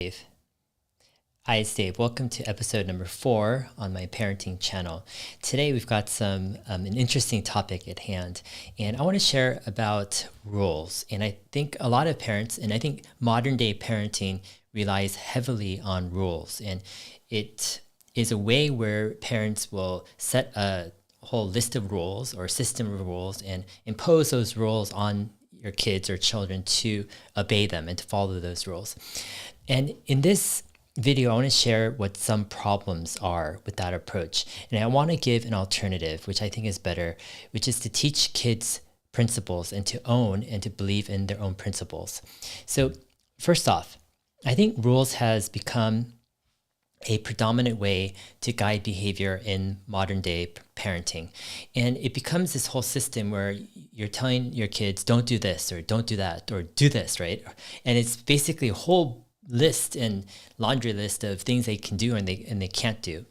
Dave. Hi, it's Dave. Welcome to episode number 4 on my parenting channel. Today we've got an interesting topic at hand, and I want to share about rules. And I think a lot of parents, and I think modern day parenting relies heavily on rules. And it is a way where parents will set a whole list of rules or system of rules and impose those rules on your kids or children to obey them and to follow those rules. And in this video, I want to share what some problems are with that approach. And I want to give an alternative, which I think is better, which is to teach kids principles and to own and to believe in their own principles. So first off, I think rules has become a predominant way to guide behavior in modern day parenting. And it becomes this whole system where you're telling your kids, don't do this or don't do that or do this, right? And it's basically a whole list and laundry list of things they can do and they can't do.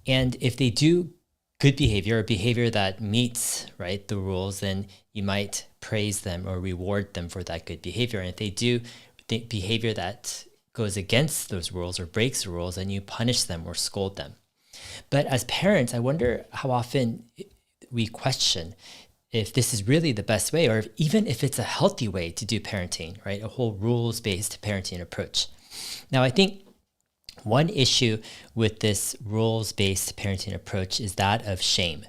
And if they do good behavior or behavior that meets the rules, then you might praise them or reward them for that good behavior. And if they do behavior that goes against those rules or breaks the rules, then you punish them or scold them. But as parents, I wonder how often we question if this is really the best way, or even if it's a healthy way to do parenting, right? A whole rules-based parenting approach. Now, I think one issue with this rules-based parenting approach is that of shame.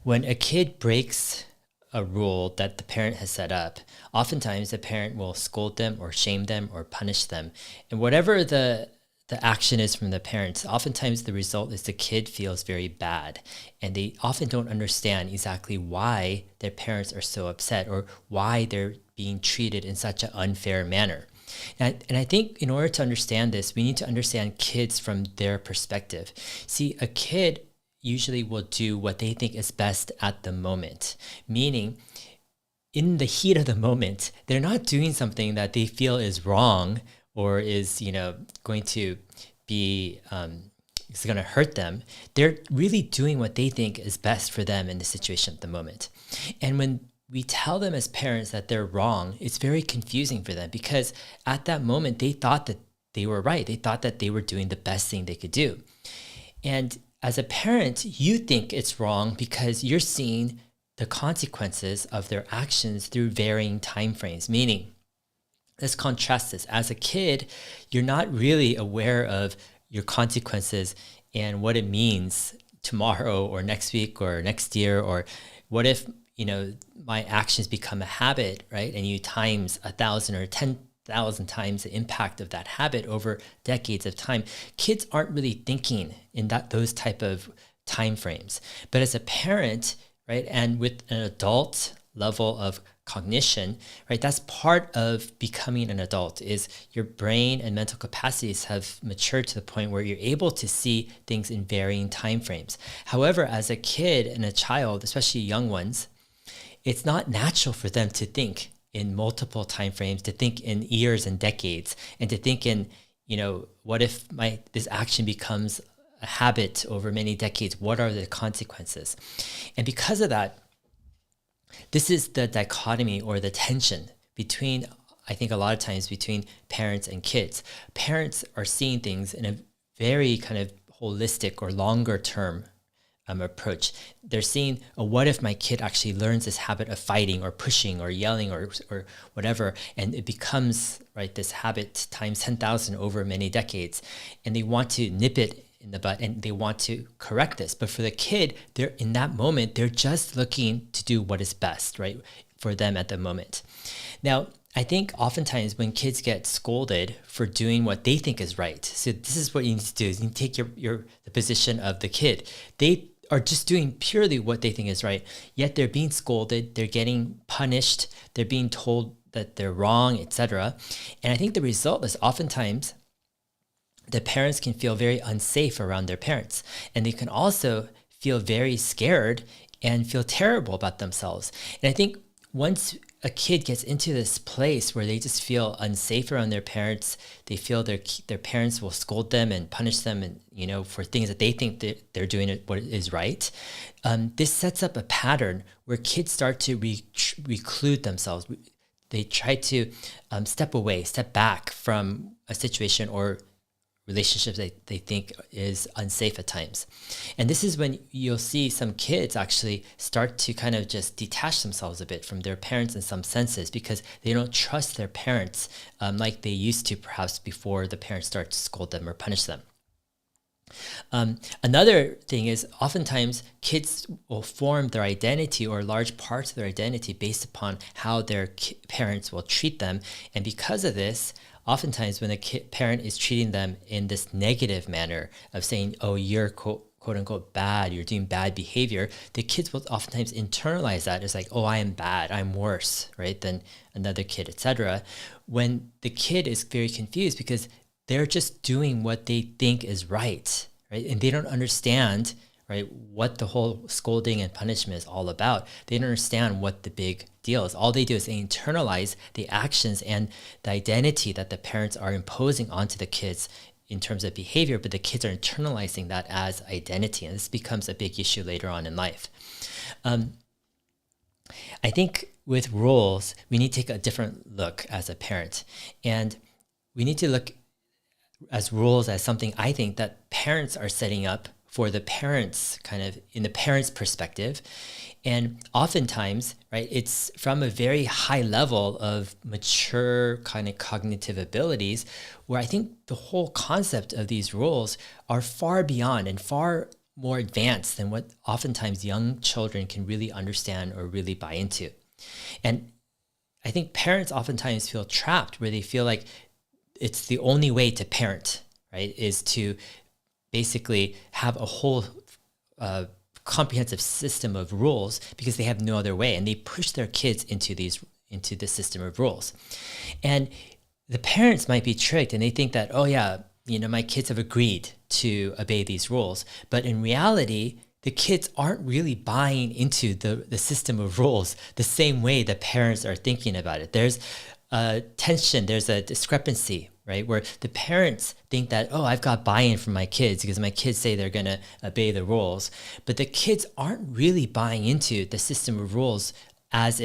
When a kid breaks a rule that the parent has set up, oftentimes the parent will scold them or shame them or punish them. And whatever the action is from the parents, oftentimes the result is the kid feels very bad, and they often don't understand exactly why their parents are so upset or why they're being treated in such an unfair manner. And I think in order to understand this, we need to understand kids from their perspective. See, a kid usually will do what they think is best at the moment, meaning in the heat of the moment, they're not doing something that they feel is wrong or is, going to be, it's going to hurt them. They're really doing what they think is best for them in the situation at the moment. And when we tell them as parents that they're wrong, it's very confusing for them because at that moment, they thought that they were right. They thought that they were doing the best thing they could do. And as a parent, you think it's wrong because you're seeing the consequences of their actions through varying time frames, meaning, let's contrast this. As a kid, you're not really aware of your consequences and what it means tomorrow or next week or next year, or what if, my actions become a habit, right? And you times 1,000 or 10,000 times the impact of that habit over decades of time. Kids aren't really thinking in those type of time frames. But as a parent, right, and with an adult level of cognition, right, that's part of becoming an adult, is your brain and mental capacities have matured to the point where you're able to see things in varying time frames. However, as a kid and a child, especially young ones, it's not natural for them to think in multiple time frames, to think in years and decades, and to think in, what if this action becomes a habit over many decades? What are the consequences? And because of that, this is the dichotomy or the tension between, I think a lot of times, between parents and kids. Parents are seeing things in a very kind of holistic or longer term approach. They're seeing, what if my kid actually learns this habit of fighting or pushing or yelling or whatever, and it becomes this habit times 10,000 over many decades, and they want to nip it in the butt and they want to correct this. But for the kid, they're in that moment, they're just looking to do what is best, right, for them at the moment. Now, I think oftentimes when kids get scolded for doing what they think is right, so this is what you need to do, is you need to take the position of the kid. They are just doing purely what they think is right, yet they're being scolded, they're getting punished, they're being told that they're wrong, etc. And I think the result is oftentimes the parents can feel very unsafe around their parents, and they can also feel very scared and feel terrible about themselves. And I think once a kid gets into this place where they just feel unsafe around their parents, they feel their parents will scold them and punish them, and for things that they think that they're doing what is right. This sets up a pattern where kids start to reclude themselves. They try to step back from a situation or relationship they think is unsafe at times. And this is when you'll see some kids actually start to kind of just detach themselves a bit from their parents in some senses because they don't trust their parents like they used to perhaps before the parents start to scold them or punish them. Another thing is oftentimes kids will form their identity or large parts of their identity based upon how their parents will treat them. And because of this, oftentimes when a parent is treating them in this negative manner of saying, oh, you're quote unquote bad, you're doing bad behavior, the kids will oftentimes internalize that as like, oh, I am bad, I'm worse, right, than another kid, etc. When the kid is very confused because they're just doing what they think is right? And they don't understand, right, what the whole scolding and punishment is all about. They don't understand what the big deal is. All they do is they internalize the actions and the identity that the parents are imposing onto the kids in terms of behavior, but the kids are internalizing that as identity, and this becomes a big issue later on in life. I think with rules, we need to take a different look as a parent, and we need to look as rules as something I think that parents are setting up for the parents, kind of in the parents' perspective. And oftentimes, right, it's from a very high level of mature kind of cognitive abilities where I think the whole concept of these rules are far beyond and far more advanced than what oftentimes young children can really understand or really buy into. And I think parents oftentimes feel trapped where they feel like it's the only way to parent, right, is to basically have a whole comprehensive system of rules because they have no other way, and they push their kids into the system of rules. And the parents might be tricked and they think that, oh yeah, my kids have agreed to obey these rules, but in reality, the kids aren't really buying into the system of rules the same way the parents are thinking about it. There's a tension, there's a discrepancy, right? Where the parents think that, oh, I've got buy-in from my kids because my kids say they're going to obey the rules. But the kids aren't really buying into the system of rules as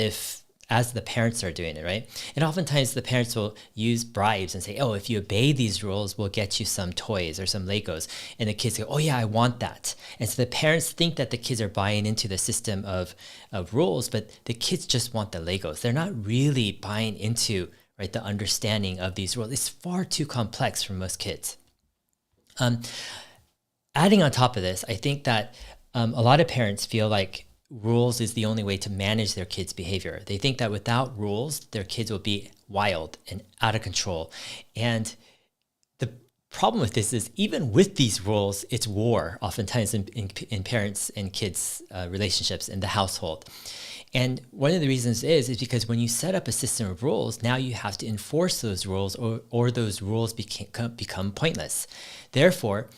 the parents are doing it, right? And oftentimes the parents will use bribes and say, oh, if you obey these rules, we'll get you some toys or some Legos. And the kids go, oh yeah, I want that. And so the parents think that the kids are buying into the system of rules, but the kids just want the Legos. They're not really buying into, right, the understanding of these rules. It's far too complex for most kids. Adding on top of this, I think that a lot of parents feel like rules is the only way to manage their kids' behavior. They think that without rules, their kids will be wild and out of control. And the problem with this is even with these rules, it's war oftentimes in parents and kids' relationships in the household. And one of the reasons is because when you set up a system of rules, now you have to enforce those rules or those rules become pointless. Therefore,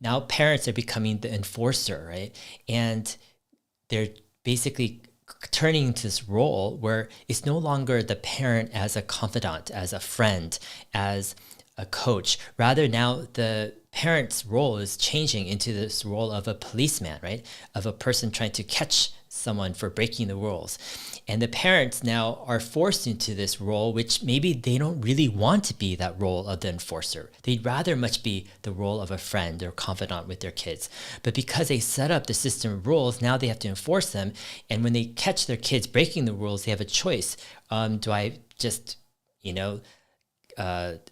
now parents are becoming the enforcer, right? And they're basically turning into this role where it's no longer the parent as a confidant, as a friend, as a coach. Rather, now the parent's role is changing into this role of a policeman, right? Of a person trying to catch someone for breaking the rules. And the parents now are forced into this role, which maybe they don't really want to be that role of the enforcer. They'd rather much be the role of a friend or confidant with their kids. But because they set up the system of rules, now they have to enforce them. And when they catch their kids breaking the rules, they have a choice. Do I just,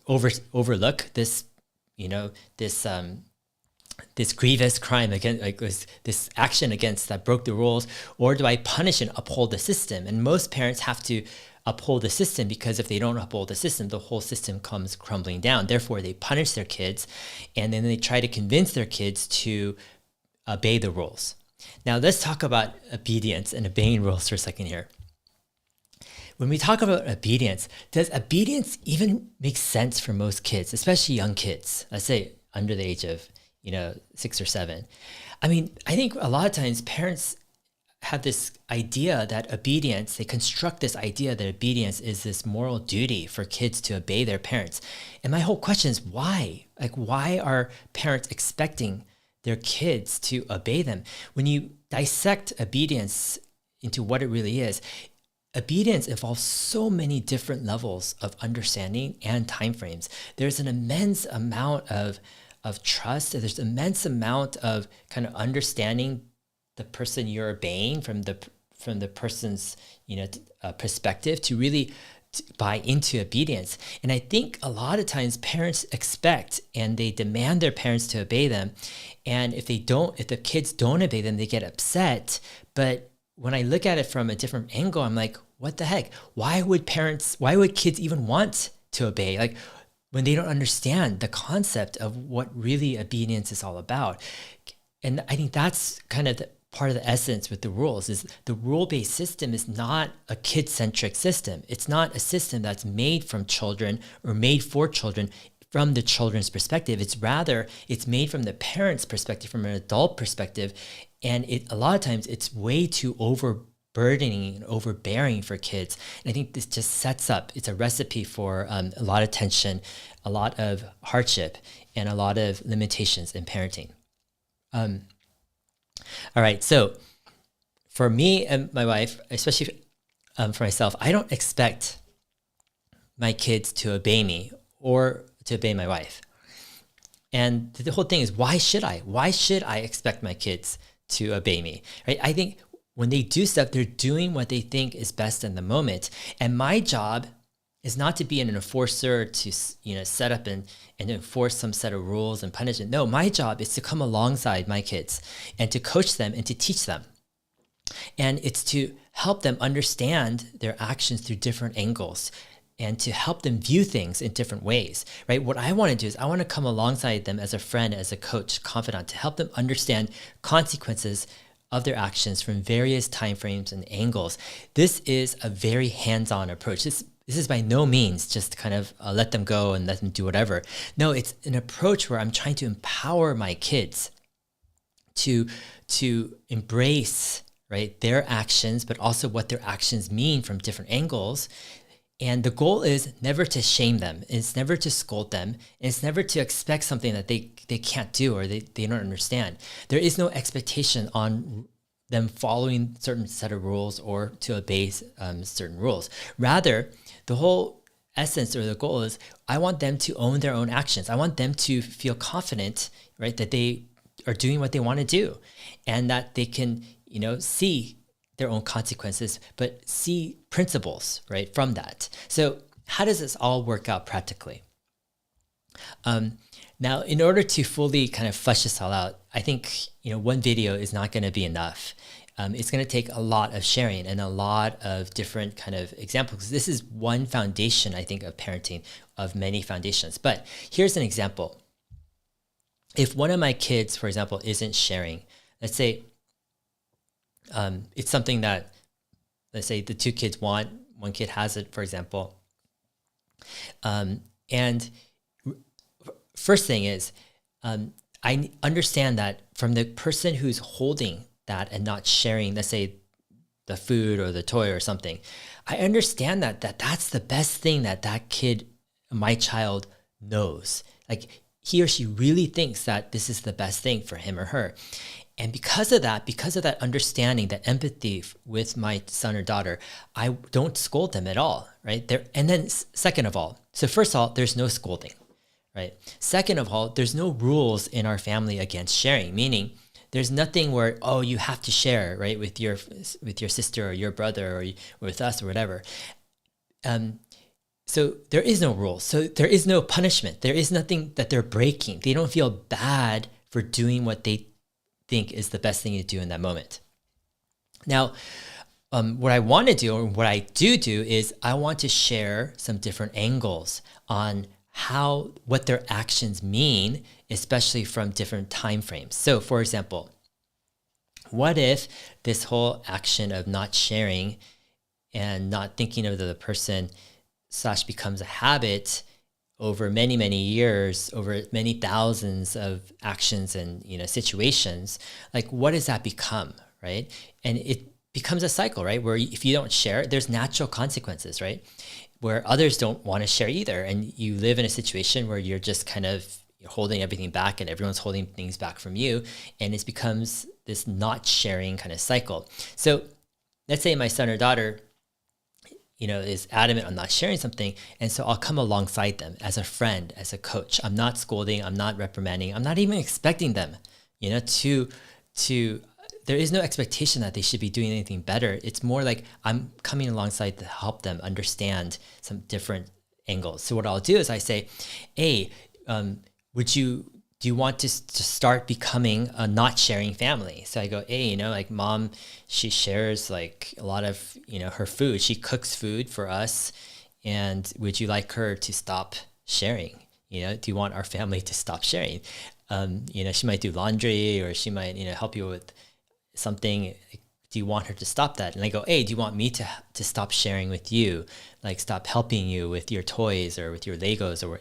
overlook this, this grievous crime against, like this action against that broke the rules, or do I punish and uphold the system? And most parents have to uphold the system because if they don't uphold the system, the whole system comes crumbling down. Therefore, they punish their kids, and then they try to convince their kids to obey the rules. Now, let's talk about obedience and obeying rules for a second here. When we talk about obedience, does obedience even make sense for most kids, especially young kids? Let's say under the age of 6 or 7. I mean, I think a lot of times parents have this idea that obedience, they construct this idea that obedience is this moral duty for kids to obey their parents. And my whole question is why? Like, why are parents expecting their kids to obey them? When you dissect obedience into what it really is, obedience involves so many different levels of understanding and timeframes. There's an immense amount of trust. There's an immense amount of kind of understanding the person you're obeying from the person's perspective to really buy into obedience. And I think a lot of times parents expect and they demand their parents to obey them. And if the kids don't obey them, they get upset. But when I look at it from a different angle, I'm like, what the heck? Why would kids even want to obey? Like, when they don't understand the concept of what really obedience is all about. And I think that's kind of part of the essence with the rules is the rule-based system is not a kid-centric system. It's not a system that's made from children or made for children from the children's perspective. It's made from the parent's perspective, from an adult perspective. And a lot of times it's way too overburdening and overbearing for kids. And I think this just sets up, it's a recipe for a lot of tension, a lot of hardship, and a lot of limitations in parenting. All right, so for me and my wife, especially for myself, I don't expect my kids to obey me or to obey my wife. And the whole thing is, why should I? Why should I expect my kids to obey me? Right? I think when they do stuff, they're doing what they think is best in the moment. And my job is not to be an enforcer to set up and enforce some set of rules and punishment. No, my job is to come alongside my kids and to coach them and to teach them. And it's to help them understand their actions through different angles and to help them view things in different ways, right? What I want to do is I want to come alongside them as a friend, as a coach, confidant, to help them understand consequences of their actions from various timeframes and angles. This is a very hands-on approach. This is by no means just kind of let them go and let them do whatever. No, it's an approach where I'm trying to empower my kids to embrace, right, their actions, but also what their actions mean from different angles. And the goal is never to shame them. It's never to scold them. And it's never to expect something that they can't do or they don't understand. There is no expectation on them following certain set of rules or to obey certain rules. Rather, the whole essence or the goal is I want them to own their own actions. I want them to feel confident, right, that they are doing what they want to do and that they can, see their own consequences, but see principles, right, from that. So how does this all work out practically? Now, in order to fully kind of flesh this all out, I think, one video is not going to be enough. It's going to take a lot of sharing and a lot of different kind of examples. This is one foundation, I think, of parenting, of many foundations. But here's an example. If one of my kids, for example, isn't sharing, let's say it's something that, let's say the two kids want, one kid has it, for example. And first thing is, I understand that from the person who's holding that and not sharing, let's say the food or the toy or something, I understand that that's the best thing that kid, my child, knows. Like he or she really thinks that this is the best thing for him or her. And because of that understanding, that empathy with my son or daughter, I don't scold them at all, right? And then second of all, so first of all, there's no scolding, right? Second of all, there's no rules in our family against sharing, meaning there's nothing where, oh, you have to share, right, with your sister or your brother or with us or whatever. So there is no rules. So there is no punishment. There is nothing that they're breaking. They don't feel bad for doing what they think is the best thing to do in that moment. Now, what I want to do, or what I do is I want to share some different angles on what their actions mean, especially from different time frames. So for example, what if this whole action of not sharing and not thinking of the person / becomes a habit over many, many years, over many thousands of actions and situations, like what does that become, right? And it becomes a cycle, right? Where if you don't share, there's natural consequences, right? Where others don't want to share either. And you live in a situation where you're just kind of holding everything back and everyone's holding things back from you. And it becomes this not sharing kind of cycle. So let's say my son or daughter is adamant on not sharing something. And so I'll come alongside them as a friend, as a coach. I'm not scolding, I'm not reprimanding, I'm not even expecting them, to there is no expectation that they should be doing anything better. It's more like I'm coming alongside to help them understand some different angles. So what I'll do is I say, hey, do you want to start becoming a not sharing family? So I go, hey, like mom, she shares like a lot of, her food. She cooks food for us. And would you like her to stop sharing? Do you want our family to stop sharing? She might do laundry, or she might, help you with something. Do you want her to stop that? And I go, hey, do you want me to stop sharing with you? Like stop helping you with your toys or with your Legos or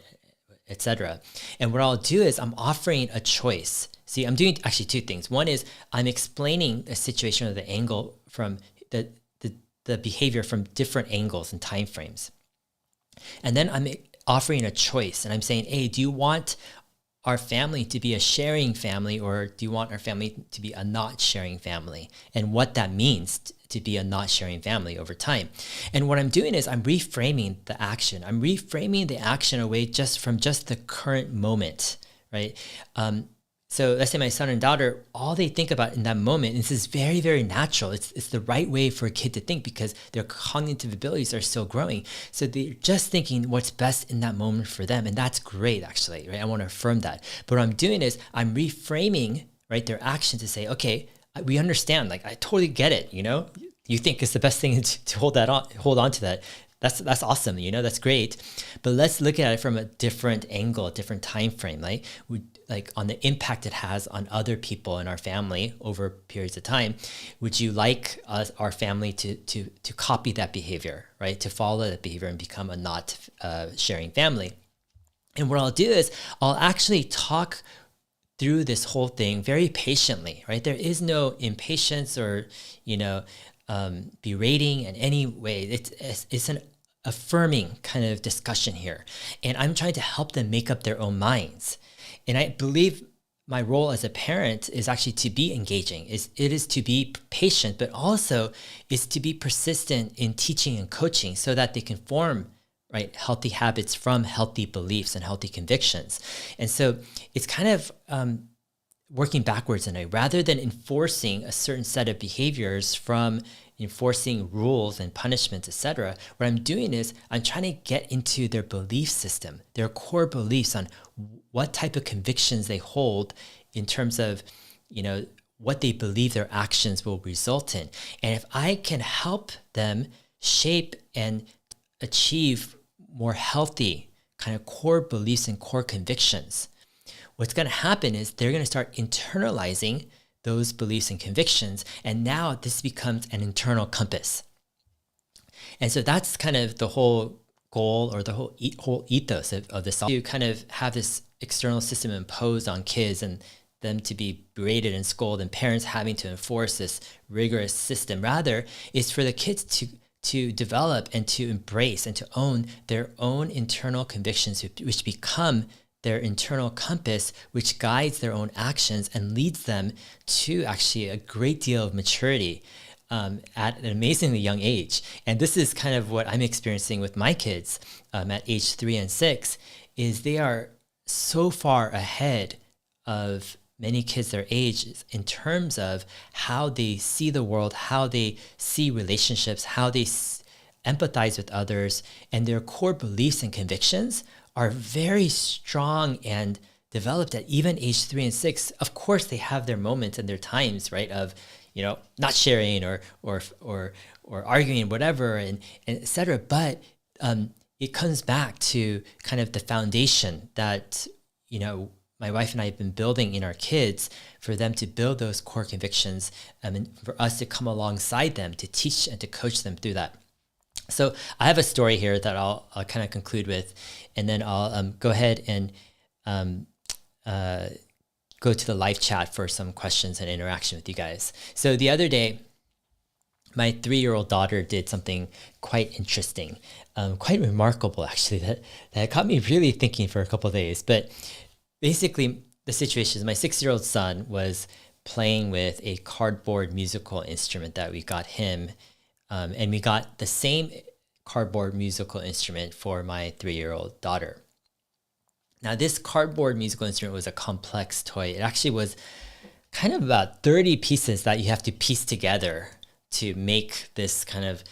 etc. And what I'll do is I'm offering a choice. See, I'm doing actually two things. One is I'm explaining a situation or the angle from the behavior from different angles and time frames. And then I'm offering a choice, and I'm saying, hey, do you want our family to be a sharing family, or do you want our family to be a not sharing family? And what that means to be a not sharing family over time. And what I'm doing is I'm reframing the action. I'm reframing the action away from the current moment, right? So let's say my son and daughter, all they think about in that moment, and this is very, very natural. It's the right way for a kid to think because their cognitive abilities are still growing. So they're just thinking what's best in that moment for them. And that's great, actually, right? I want to affirm that. But what I'm doing is I'm reframing, right, their action to say, okay, we understand, like I totally get it, you think it's the best thing to hold on to that. That's awesome, that's great. But let's look at it from a different angle, a different time frame, right? Like on the impact it has on other people in our family over periods of time. Would you like our family to copy that behavior, right? To follow that behavior and become a not sharing family? And what I'll do is I'll actually talk through this whole thing very patiently, right? There is no impatience or, berating in any way. It's an affirming kind of discussion here. And I'm trying to help them make up their own minds. And I believe my role as a parent is actually to be engaging. It is to be patient, but also is to be persistent in teaching and coaching so that they can form, right, healthy habits from healthy beliefs and healthy convictions. And so it's kind of working backwards in a way, rather than enforcing a certain set of behaviors from enforcing rules and punishments, etc. What I'm doing is I'm trying to get into their belief system, their core beliefs on what type of convictions they hold in terms of, what they believe their actions will result in. And if I can help them shape and achieve more healthy kind of core beliefs and core convictions, what's going to happen is they're going to start internalizing those beliefs and convictions. And now this becomes an internal compass. And so that's kind of the whole goal or the whole ethos of this, to kind of have this external system imposed on kids and them to be berated and scolded and parents having to enforce this rigorous system. Rather, is for the kids to develop and to embrace and to own their own internal convictions, which become their internal compass, which guides their own actions and leads them to actually a great deal of maturity at an amazingly young age. And this is kind of what I'm experiencing with my kids at age 3 and 6, is they are so far ahead of many kids their age in terms of how they see the world, how they see relationships, how they empathize with others, and their core beliefs and convictions are very strong and developed at even age 3 and 6. Of course, they have their moments and their times, right, of not sharing or arguing, whatever, and et cetera. But it comes back to kind of the foundation that my wife and I have been building in our kids, for them to build those core convictions, and for us to come alongside them to teach and to coach them through that. So I have a story here that I'll kind of conclude with, and then I'll go ahead and go to the live chat for some questions and interaction with you guys. So the other day, my 3-year-old daughter did something quite interesting, quite remarkable actually, that got me really thinking for a couple of days. But basically, the situation is my 6-year-old son was playing with a cardboard musical instrument that we got him, and we got the same cardboard musical instrument for my 3-year-old daughter. Now, this cardboard musical instrument was a complex toy. It actually was kind of about 30 pieces that you have to piece together to make this kind of,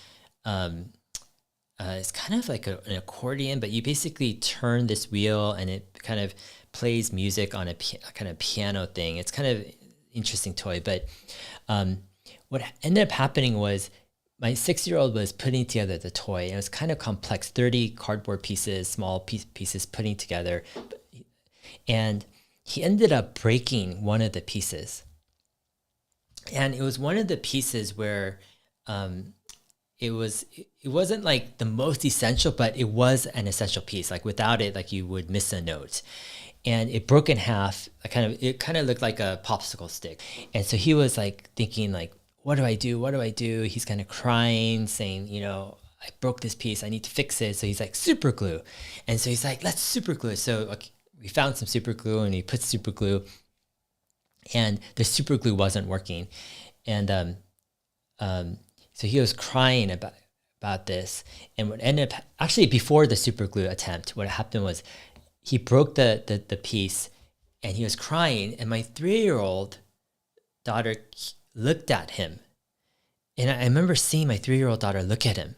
it's kind of like an accordion, but you basically turn this wheel and it kind of plays music on a kind of piano thing. It's kind of interesting toy, but what ended up happening was my 6-year-old was putting together the toy, and it was kind of complex, 30 cardboard pieces, small pieces putting together, and he ended up breaking one of the pieces. And it was one of the pieces where it wasn't like the most essential, but it was an essential piece. Like without it, like you would miss a note. And it broke in half. It kind of looked like a popsicle stick. And so he was like thinking like, what do I do? What do I do? He's kind of crying, saying, I broke this piece. I need to fix it. So he's like, super glue. And so he's like, let's super glue. So we found some super glue and he put super glue, and the super glue wasn't working. And so he was crying about this. And what ended up, actually before the super glue attempt, what happened was he broke the piece and he was crying. And my 3-year-old daughter looked at him. And I remember seeing my 3-year-old daughter look at him.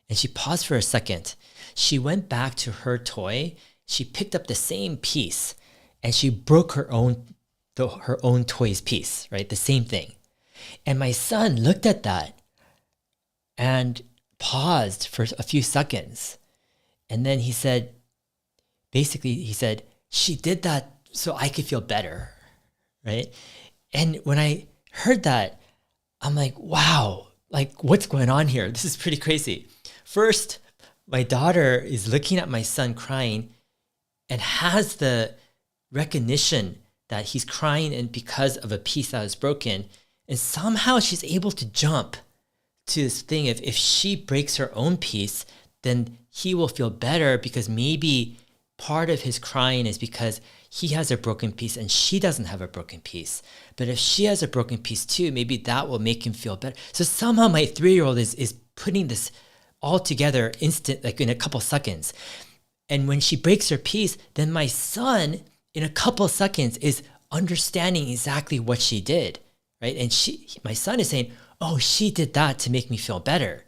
And she paused for a second. She went back to her toy. She picked up the same piece and she broke her own toy's piece, right? The same thing. And my son looked at that and paused for a few seconds. And then he said, she did that so I could feel better, right? And when I heard that, I'm like, wow, like what's going on here? This is pretty crazy. First, my daughter is looking at my son crying and has the recognition that he's crying and because of a piece that was broken. And somehow she's able to jump to this thing. If she breaks her own piece, then he will feel better because maybe part of his crying is because he has a broken piece and she doesn't have a broken piece. But if she has a broken piece too, maybe that will make him feel better. So somehow my 3-year-old is putting this all together like in a couple seconds. And when she breaks her piece, then my son in a couple seconds is understanding exactly what she did, right? And my son is saying, oh, she did that to make me feel better.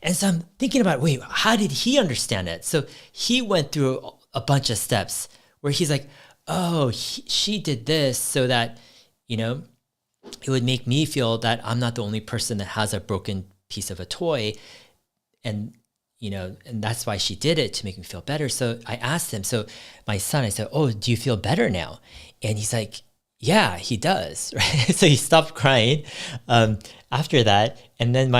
And so I'm thinking about, wait, how did he understand it? So he went through a bunch of steps where he's like, oh, she did this so that, it would make me feel that I'm not the only person that has a broken piece of a toy. And that's why she did it, to make me feel better. So I asked him, so my son, I said, oh, do you feel better now? And he's like, yeah, he does. Right? So he stopped crying after that. And then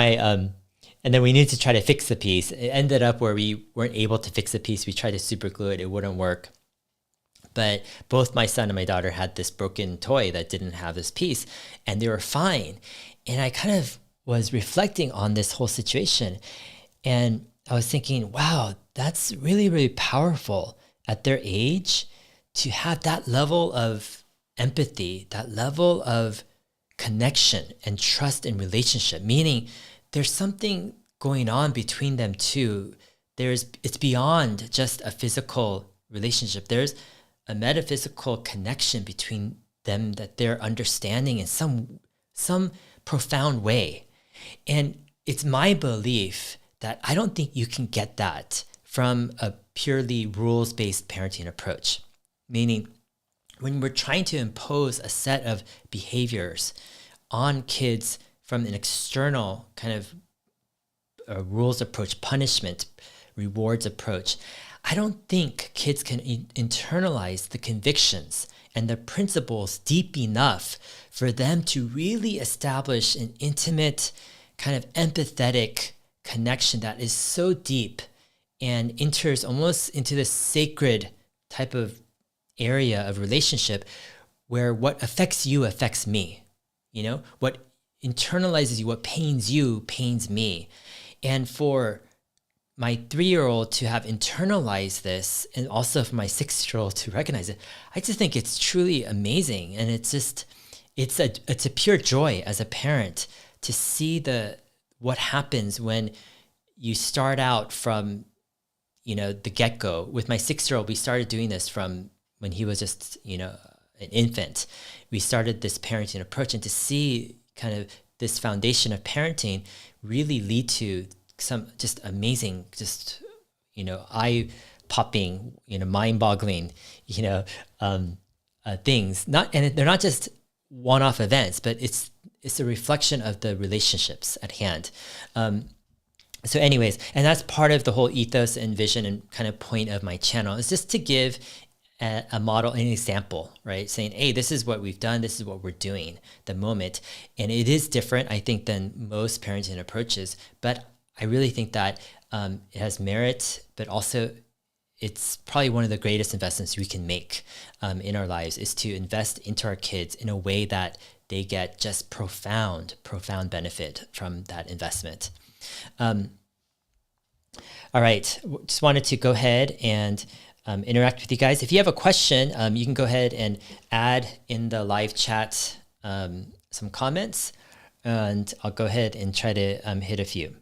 and then we needed to try to fix the piece. It ended up where we weren't able to fix the piece. We tried to super glue it. It wouldn't work. But both my son and my daughter had this broken toy that didn't have this piece, and they were fine. And I kind of was reflecting on this whole situation. And I was thinking, wow, that's really, really powerful at their age to have that level of empathy, that level of connection and trust and relationship, meaning there's something going on between them too. It's beyond just a physical relationship. There's a metaphysical connection between them that they're understanding in some profound way. And it's my belief that I don't think you can get that from a purely rules-based parenting approach. Meaning, when we're trying to impose a set of behaviors on kids from an external kind of rules approach, punishment, rewards approach, I don't think kids can internalize the convictions and the principles deep enough for them to really establish an intimate, kind of empathetic connection that is so deep and enters almost into this sacred type of area of relationship where what affects you affects me. What internalizes you, what pains you, pains me. And for my 3-year-old to have internalized this, and also for my 6-year-old to recognize it, I just think it's truly amazing. And it's a pure joy as a parent to see what happens when you start out from, the get-go. With my 6-year-old, we started doing this from when he was just, an infant. We started this parenting approach, and to see kind of this foundation of parenting really lead to some just amazing, just, eye-popping, mind-boggling, things. They're not just one-off events, but it's a reflection of the relationships at hand. So anyways, and that's part of the whole ethos and vision and kind of point of my channel, is just to give a model, an example, right? Saying, hey, this is what we've done. This is what we're doing at the moment. And it is different, I think, than most parenting approaches. But I really think that it has merit, but also it's probably one of the greatest investments we can make in our lives, is to invest into our kids in a way that they get just profound benefit from that investment. All right, just wanted to go ahead and interact with you guys. If you have a question, you can go ahead and add in the live chat some comments, and I'll go ahead and try to hit a few.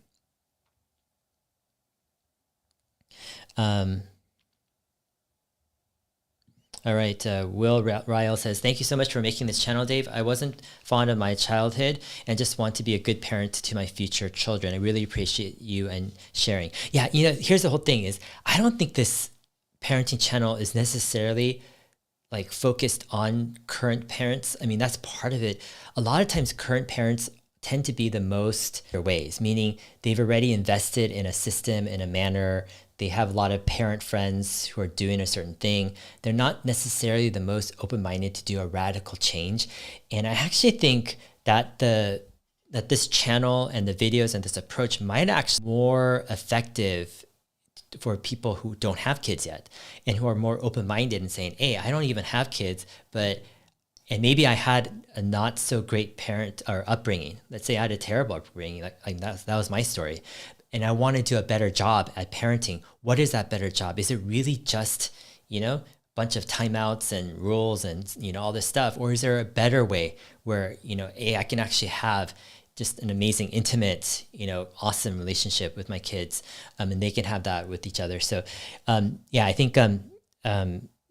All right, Will Ryle says, thank you so much for making this channel, Dave. I wasn't fond of my childhood and just want to be a good parent to my future children. I really appreciate you and sharing. Yeah, here's the whole thing is, I don't think this parenting channel is necessarily like focused on current parents. I mean, that's part of it. A lot of times current parents tend to be the most ways, meaning they've already invested in a system, in a manner. They have a lot of parent friends who are doing a certain thing. They're not necessarily the most open-minded to do a radical change. And I actually think that that this channel and the videos and this approach might actually be more effective for people who don't have kids yet and who are more open-minded and saying, hey, I don't even have kids, and maybe I had a not so great parent or upbringing. Let's say I had a terrible upbringing, like that was my story. And I want to do a better job at parenting. What is that better job? Is it really just, a bunch of timeouts and rules and, all this stuff? Or is there a better way where, I can actually have just an amazing, intimate, awesome relationship with my kids, and they can have that with each other. So, I think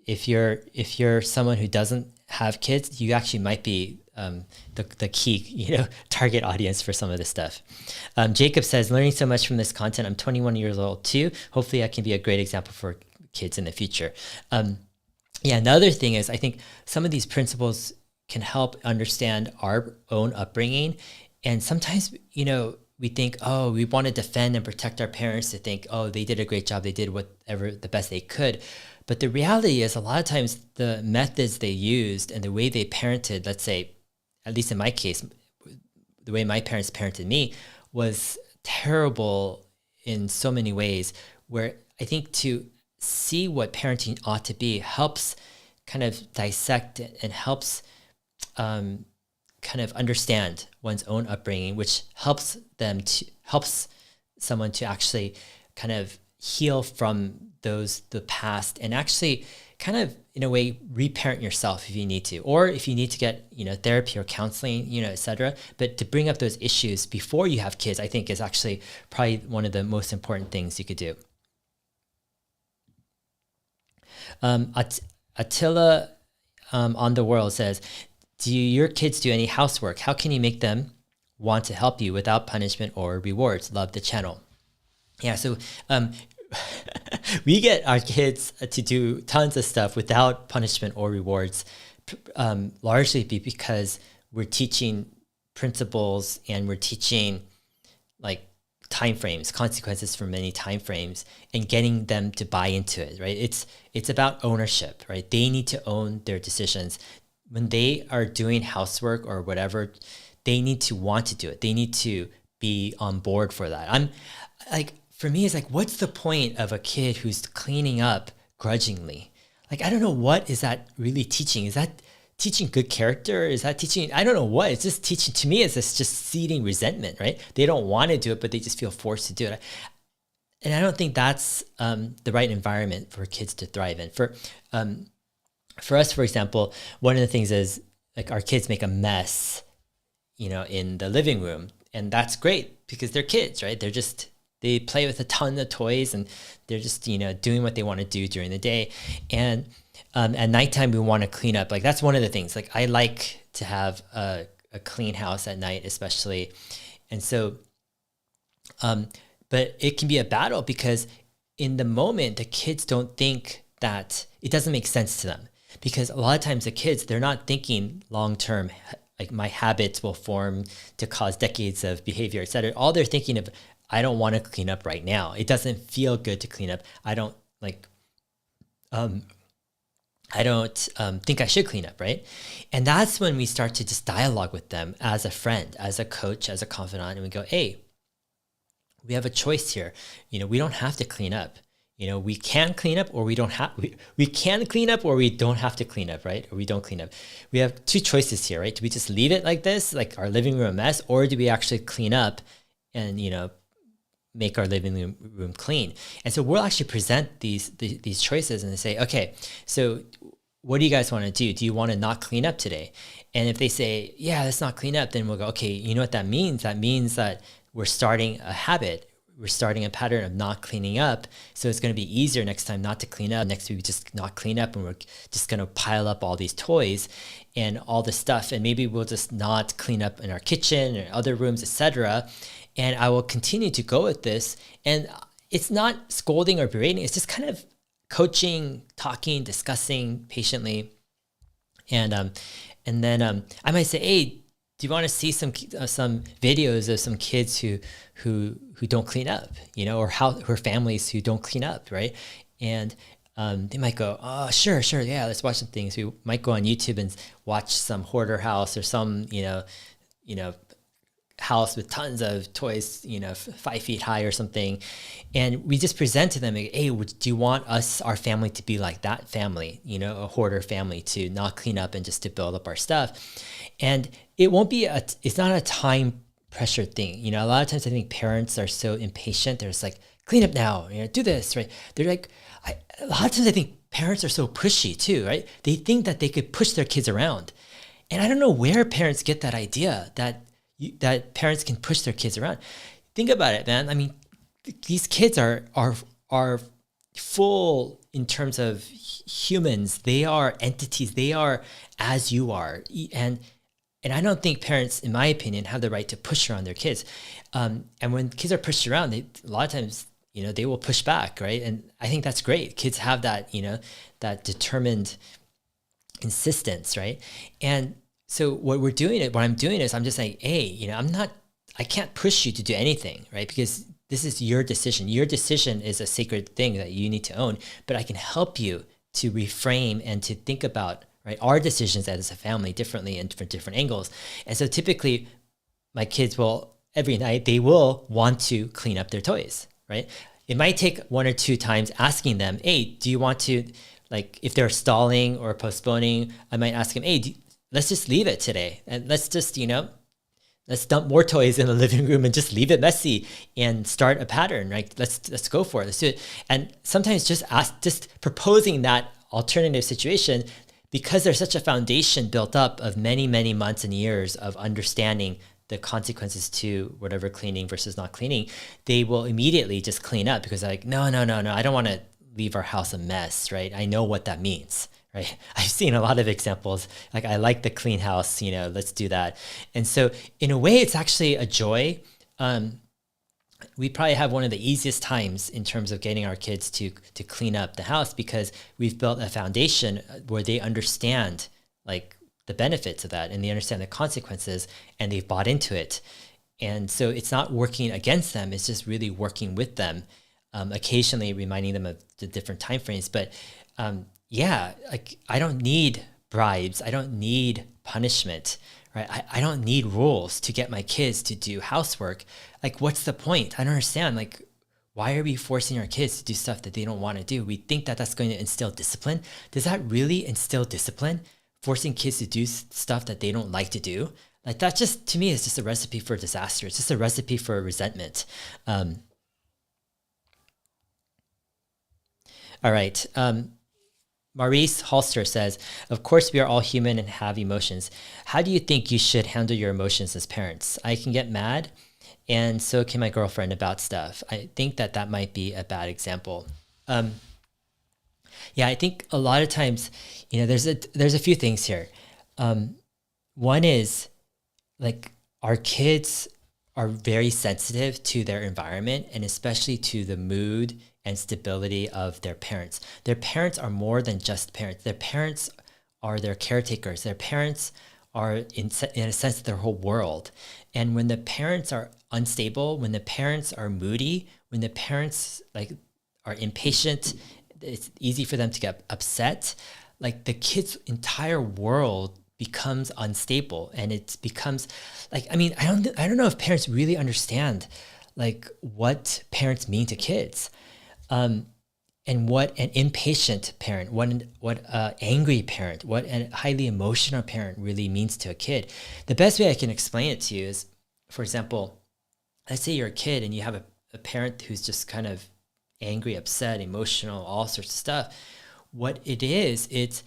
if you're someone who doesn't have kids, you actually might be the key, target audience for some of this stuff. Jacob says, learning so much from this content. I'm 21 years old too. Hopefully I can be a great example for kids in the future. Another thing is, I think some of these principles can help understand our own upbringing. And sometimes, we think, oh, we want to defend and protect our parents, to think, oh, they did a great job. They did whatever the best they could. But the reality is, a lot of times the methods they used and the way they parented, let's say, at least in my case, the way my parents parented me was terrible in so many ways, where I think to see what parenting ought to be helps kind of dissect it and helps kind of understand one's own upbringing, which helps someone to actually kind of heal from the past and actually kind of, in a way, reparent yourself if you need to, or if you need to get, therapy or counseling, et cetera. But to bring up those issues before you have kids, I think is actually probably one of the most important things you could do. Attila on the world says, do your kids do any housework? How can you make them want to help you without punishment or rewards? Love the channel. Yeah, so we get our kids to do tons of stuff without punishment or rewards, largely because we're teaching principles and we're teaching like timeframes, consequences for many timeframes, and getting them to buy into it, right? It's about ownership, right? They need to own their decisions. When they are doing housework or whatever, they need to want to do it. They need to be on board for that. For me, it's like, what's the point of a kid who's cleaning up grudgingly? Like, I don't know, what is that really teaching? Is that teaching good character? Is that teaching, I don't know what, it's just teaching, to me, it's just seeding resentment, right? They don't want to do it, but they just feel forced to do it. And I don't think that's the right environment for kids to thrive in. For us, for example, one of the things is, like, our kids make a mess, in the living room. And that's great because they're kids, right? they play with a ton of toys and they're just, doing what they want to do during the day. And at nighttime, we want to clean up. Like that's one of the things. Like I like to have a clean house at night, especially. And so, but it can be a battle because in the moment, the kids don't think that it doesn't make sense to them. Because a lot of times the kids, they're not thinking long-term, like my habits will form to cause decades of behavior, et cetera. All they're thinking of, I don't want to clean up right now. It doesn't feel good to clean up. I don't think I should clean up, right? And that's when we start to just dialogue with them as a friend, as a coach, as a confidant, and we go, hey, we have a choice here. We don't have to clean up. We can clean up or we don't have, we can clean up or we don't have to clean up, right? Or we don't clean up. We have two choices here, right? Do we just leave it like this, like our living room a mess, or do we actually clean up and, make our living room clean? And so we'll actually present these choices and say, okay, so what do you guys want to do? Do you want to not clean up today? And if they say, yeah, let's not clean up, then we'll go, okay, you know what that means? That means that we're starting a habit. We're starting a pattern of not cleaning up. So it's going to be easier next time not to clean up. Next week, we just not clean up and we're just going to pile up all these toys and all this stuff. And maybe we'll just not clean up in our kitchen or other rooms, etc. And I will continue to go with this. And it's not scolding or berating. It's just kind of coaching, talking, discussing patiently. And then I might say, hey, do you want to see some videos of some kids who don't clean up, or her families who don't clean up, right? And they might go, oh, sure, yeah, let's watch some things. We might go on YouTube and watch some hoarder house or some, house with tons of toys, 5 feet high or something. And we just present to them, hey, do you want our family to be like that family, a hoarder family, to not clean up and just to build up our stuff? And it won't be it's not a time pressure thing. A lot of times I think parents are so impatient. They're just like, clean up now, do this, right? They're like, a lot of times I think parents are so pushy too, right? They think that they could push their kids around. And I don't know where parents get that idea that parents can push their kids around. Think about it, man. I mean, these kids are full in terms of humans. They are entities. They are as you are. And I don't think parents, in my opinion, have the right to push around their kids. And when kids are pushed around, a lot of times, they will push back, right? And I think that's great. Kids have that, that determined insistence, right? And so what I'm doing is I'm just saying, hey, I can't push you to do anything, right? Because this is your decision. Your decision is a sacred thing that you need to own, but I can help you to reframe and to think about, right, our decisions as a family differently and from different angles. And so typically my kids will, every night, they will want to clean up their toys, right? It might take 1 or 2 times asking them, hey, do you want to, like, if they're stalling or postponing, I might ask them, hey, let's just leave it today. And let's just, let's dump more toys in the living room and just leave it messy and start a pattern, right? Let's go for it. Let's do it. And sometimes just proposing that alternative situation, because there's such a foundation built up of many, many months and years of understanding the consequences to whatever cleaning versus not cleaning, they will immediately just clean up because they're like, no, I don't want to leave our house a mess, right? I know what that means. Right? I've seen a lot of examples, like I like the clean house, let's do that. And so in a way, it's actually a joy. We probably have one of the easiest times in terms of getting our kids to clean up the house because we've built a foundation where they understand like the benefits of that and they understand the consequences and they've bought into it. And so it's not working against them, it's just really working with them, occasionally reminding them of the different timeframes. But yeah, like I don't need bribes. I don't need punishment, right? I don't need rules to get my kids to do housework. Like, what's the point? I don't understand. Like, why are we forcing our kids to do stuff that they don't want to do? We think that that's going to instill discipline. Does that really instill discipline? Forcing kids to do stuff that they don't like to do? Like that just, to me, is just a recipe for disaster. It's just a recipe for resentment. All right. Maurice Holster says, of course, we are all human and have emotions. How do you think you should handle your emotions as parents? I can get mad and so can my girlfriend about stuff. I think that that might be a bad example. Um, yeah, I think a lot of times, there's a few things here. One is like our kids are very sensitive to their environment and especially to the mood and stability of their parents. Their parents are more than just parents. Their parents are their caretakers. Their parents are in a sense their whole world. And when the parents are unstable, when the parents are moody, when the parents like are impatient, it's easy for them to get upset. Like the kid's entire world becomes unstable, and it becomes like, I mean, I don't know if parents really understand like what parents mean to kids, and what an impatient parent, what a angry parent, what a highly emotional parent really means to a kid. The best way I can explain it to you is, for example, let's say you're a kid and you have a parent who's just kind of angry, upset, emotional, all sorts of stuff. What it is, it's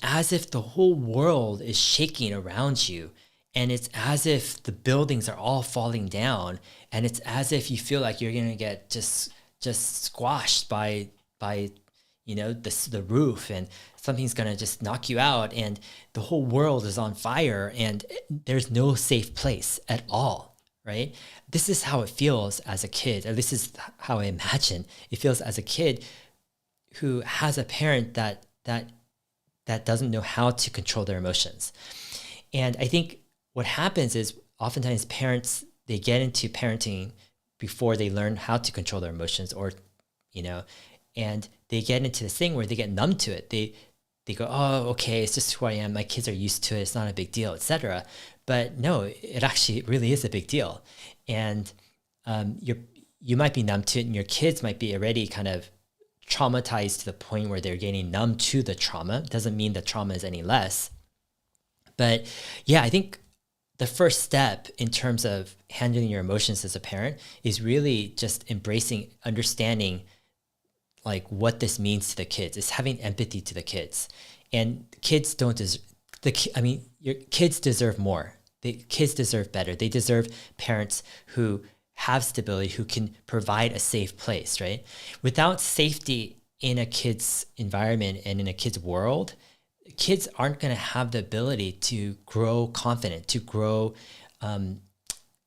as if the whole world is shaking around you, and it's as if the buildings are all falling down, and it's as if you feel like you're gonna get just squashed by the roof, and something's gonna just knock you out, and the whole world is on fire, and there's no safe place at all, right? This is how it feels as a kid, or this is how I imagine it feels as a kid who has a parent that doesn't know how to control their emotions. And I think what happens is oftentimes parents, they get into parenting before they learn how to control their emotions, or and they get into this thing where they get numb to it. They go, oh, okay, it's just who I am. My kids are used to it. It's not a big deal, etc. But no, it really is a big deal. And you might be numb to it, and your kids might be already kind of traumatized to the point where they're getting numb to the trauma. Doesn't mean the trauma is any less. But yeah, I think the first step in terms of handling your emotions as a parent is really just embracing, understanding like what this means to the kids. Is having empathy to the kids. And kids don't deserve your kids deserve more. The kids deserve better. They deserve parents who have stability, who can provide a safe place, right? Without safety in a kid's environment and in a kid's world, kids aren't going to have the ability to grow confident, to grow in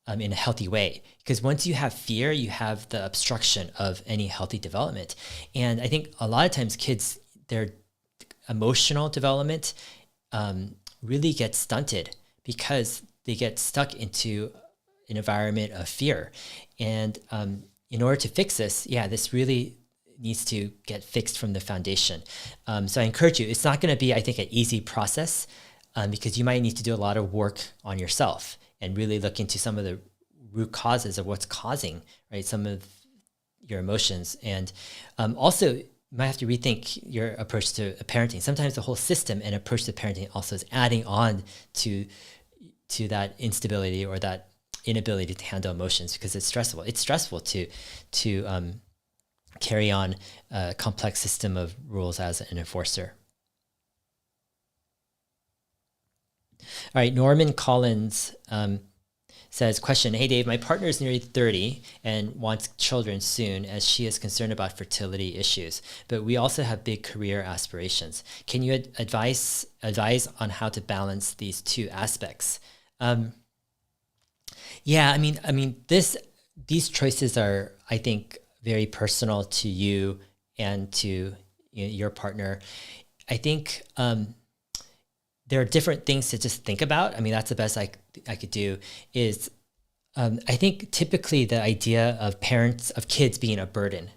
a healthy way. Because once you have fear, you have the obstruction of any healthy development. And I think a lot of times kids, their emotional development really gets stunted because they get stuck into an environment of fear. And in order to fix this, this really needs to get fixed from the foundation. So I encourage you, it's not going to be, I think, an easy process because you might need to do a lot of work on yourself and really look into some of the root causes of what's causing, right, some of your emotions. And also, you might have to rethink your approach to parenting. Sometimes the whole system and approach to parenting also is adding on to that instability or that inability to handle emotions because it's stressful. It's stressful to carry on a complex system of rules as an enforcer. All right, Norman Collins says, question, hey Dave, my partner is nearly 30 and wants children soon as she is concerned about fertility issues, but we also have big career aspirations. Can you advise on how to balance these two aspects? These choices are, I think, very personal to you and to your partner. I think there are different things to just think about. I mean, that's the best I could do is, I think typically the idea of kids being a burden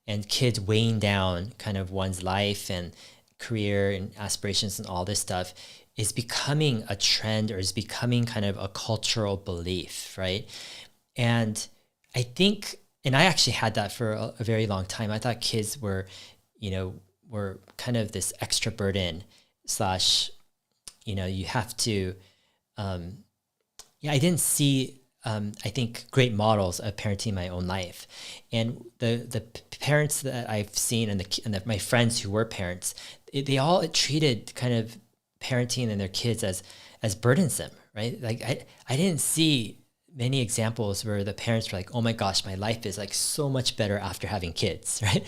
and kids weighing down kind of one's life and career and aspirations and all this stuff is becoming a trend or is becoming kind of a cultural belief, right? And I think, and I actually had that for a very long time. I thought kids were kind of this extra burden / you have to, I didn't see, I think, great models of parenting in my own life. And the parents that I've seen and my friends who were parents, they all treated kind of parenting and their kids as burdensome, right? Like I didn't see many examples where the parents were like, "Oh my gosh, my life is like so much better after having kids," right?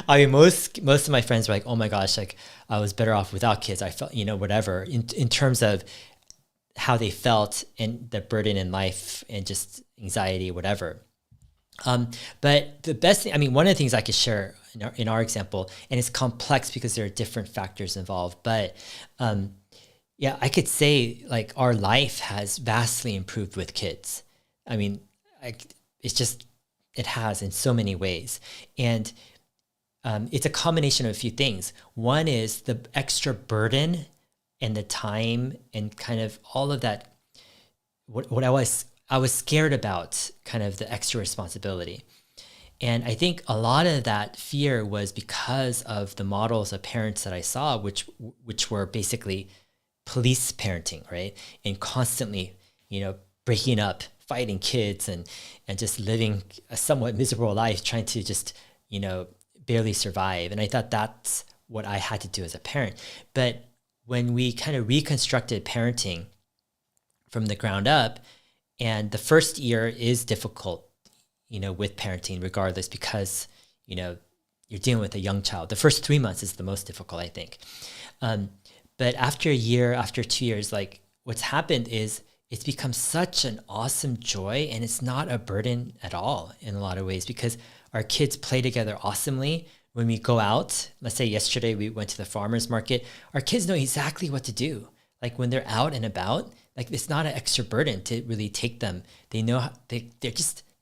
I mean, most of my friends were like, "Oh my gosh, like I was better off without kids. I felt, whatever." In terms of how they felt and the burden in life and just anxiety, whatever. But the best thing, I mean, one of the things I could share in our example, and it's complex because there are different factors involved, but yeah, I could say like our life has vastly improved with kids. I mean, I, it's just, it has in so many ways. And it's a combination of a few things. One is the extra burden and the time and kind of all of that, what I was scared about, kind of the extra responsibility. And I think a lot of that fear was because of the models of parents that I saw, which were basically police parenting, right? And constantly, breaking up, fighting kids, and just living a somewhat miserable life, trying to just, barely survive. And I thought that's what I had to do as a parent. But when we kind of reconstructed parenting from the ground up, and the first year is difficult, with parenting regardless, because, you're dealing with a young child. The first 3 months is the most difficult, I think. But after a year, after 2 years, like what's happened is it's become such an awesome joy, and it's not a burden at all in a lot of ways, because our kids play together awesomely. When we go out, let's say yesterday we went to the farmer's market, our kids know exactly what to do. Like when they're out and about, like it's not an extra burden to really take them. They know they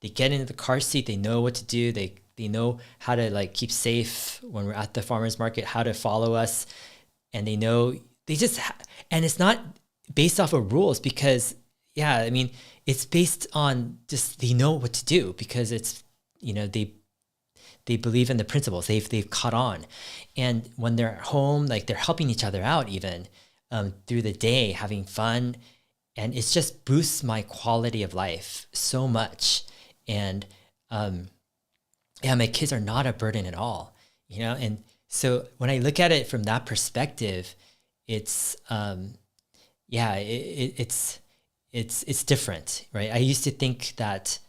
get into the car seat. They know what to do. They know how to like keep safe when we're at the farmer's market, how to follow us. And they know and it's not based off of rules, because yeah, I mean, it's based on just, they know what to do because it's, they believe in the principles. They've caught on. And when they're at home, like they're helping each other out even through the day, having fun. And it just boosts my quality of life so much. And yeah, my kids are not a burden at all, And so when I look at it from that perspective, it's yeah, it's different, right? I used to think that,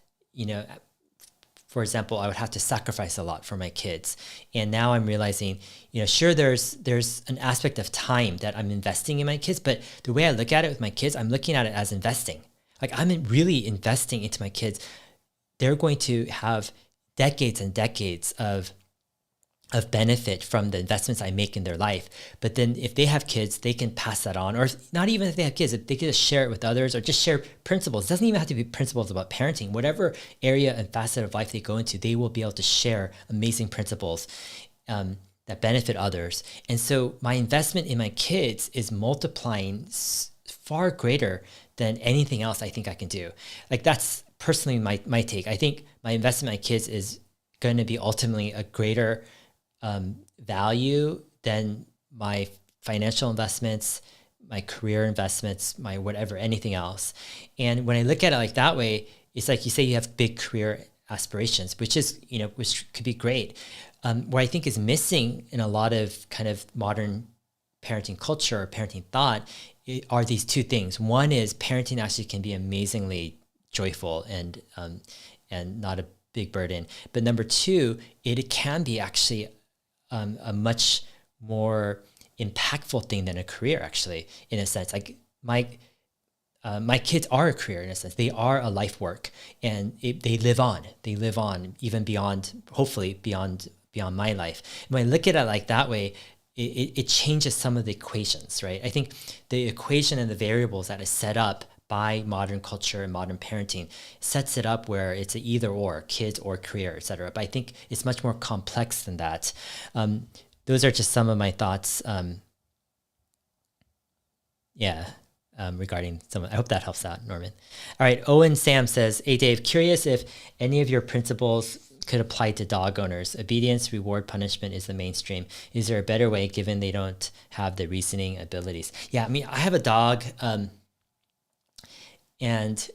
for example, I would have to sacrifice a lot for my kids. And now I'm realizing, sure, there's an aspect of time that I'm investing in my kids, but the way I look at it with my kids, I'm looking at it as investing. Like I'm really investing into my kids. They're going to have decades and decades of benefit from the investments I make in their life. But then if they have kids, they can pass that on, or not even if they have kids, if they can just share it with others or just share principles. It doesn't even have to be principles about parenting. Whatever area and facet of life they go into, they will be able to share amazing principles that benefit others. And so my investment in my kids is multiplying far greater than anything else I think I can do. Like that's personally my take. I think my investment in my kids is going to be ultimately a greater value than my financial investments, my career investments, my whatever, anything else. And when I look at it like that way, it's like you say you have big career aspirations, which is, which could be great. What I think is missing in a lot of kind of modern parenting culture or parenting thought are these two things. One is parenting actually can be amazingly joyful and not a big burden. But number two, it can be actually a much more impactful thing than a career, actually, in a sense. Like my kids are a career in a sense. They are a life work, and they live on. They live on even beyond, hopefully beyond my life. And when I look at it like that way, it changes some of the equations, right? I think the equation and the variables that is set up by modern culture and modern parenting sets it up where it's an either or, kids or career, et cetera. But I think it's much more complex than that. Those are just some of my thoughts. Regarding someone. I hope that helps out, Norman. All right. Owen Sam says, "Hey, Dave, curious if any of your principles could apply to dog owners. Obedience, reward, punishment is the mainstream. Is there a better way given they don't have the reasoning abilities?" Yeah, I mean, I have a dog. And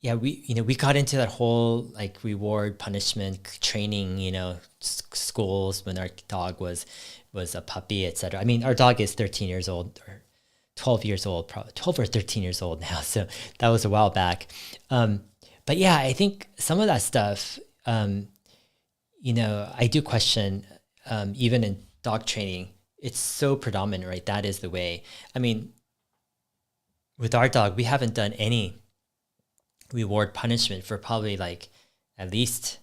yeah, we got into that whole like reward, punishment, training, schools when our dog was a puppy, etc. I mean, our dog is 13 years old or 12 years old, probably 12 or 13 years old now. So that was a while back. But yeah, I think some of that stuff, I do question, even in dog training, it's so predominant, right? That is the way. I mean, with our dog, we haven't done any reward punishment for probably like at least,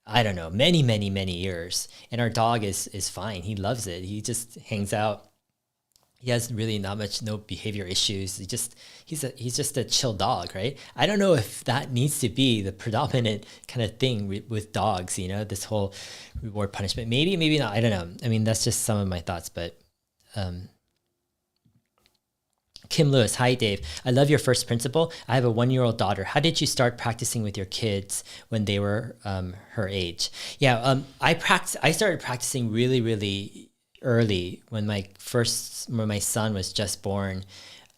I don't know, many, many, many years. And our dog is fine. He loves it. He just hangs out. He has really no behavior issues. He's just a chill dog, right? I don't know if that needs to be the predominant kind of thing with dogs, this whole reward punishment. Maybe not. I don't know. I mean, that's just some of my thoughts, but Kim Lewis, hi Dave. I love your first principle. I have a 1-year-old daughter. How did you start practicing with your kids when they were her age? Yeah, I started practicing really, really early when my son was just born.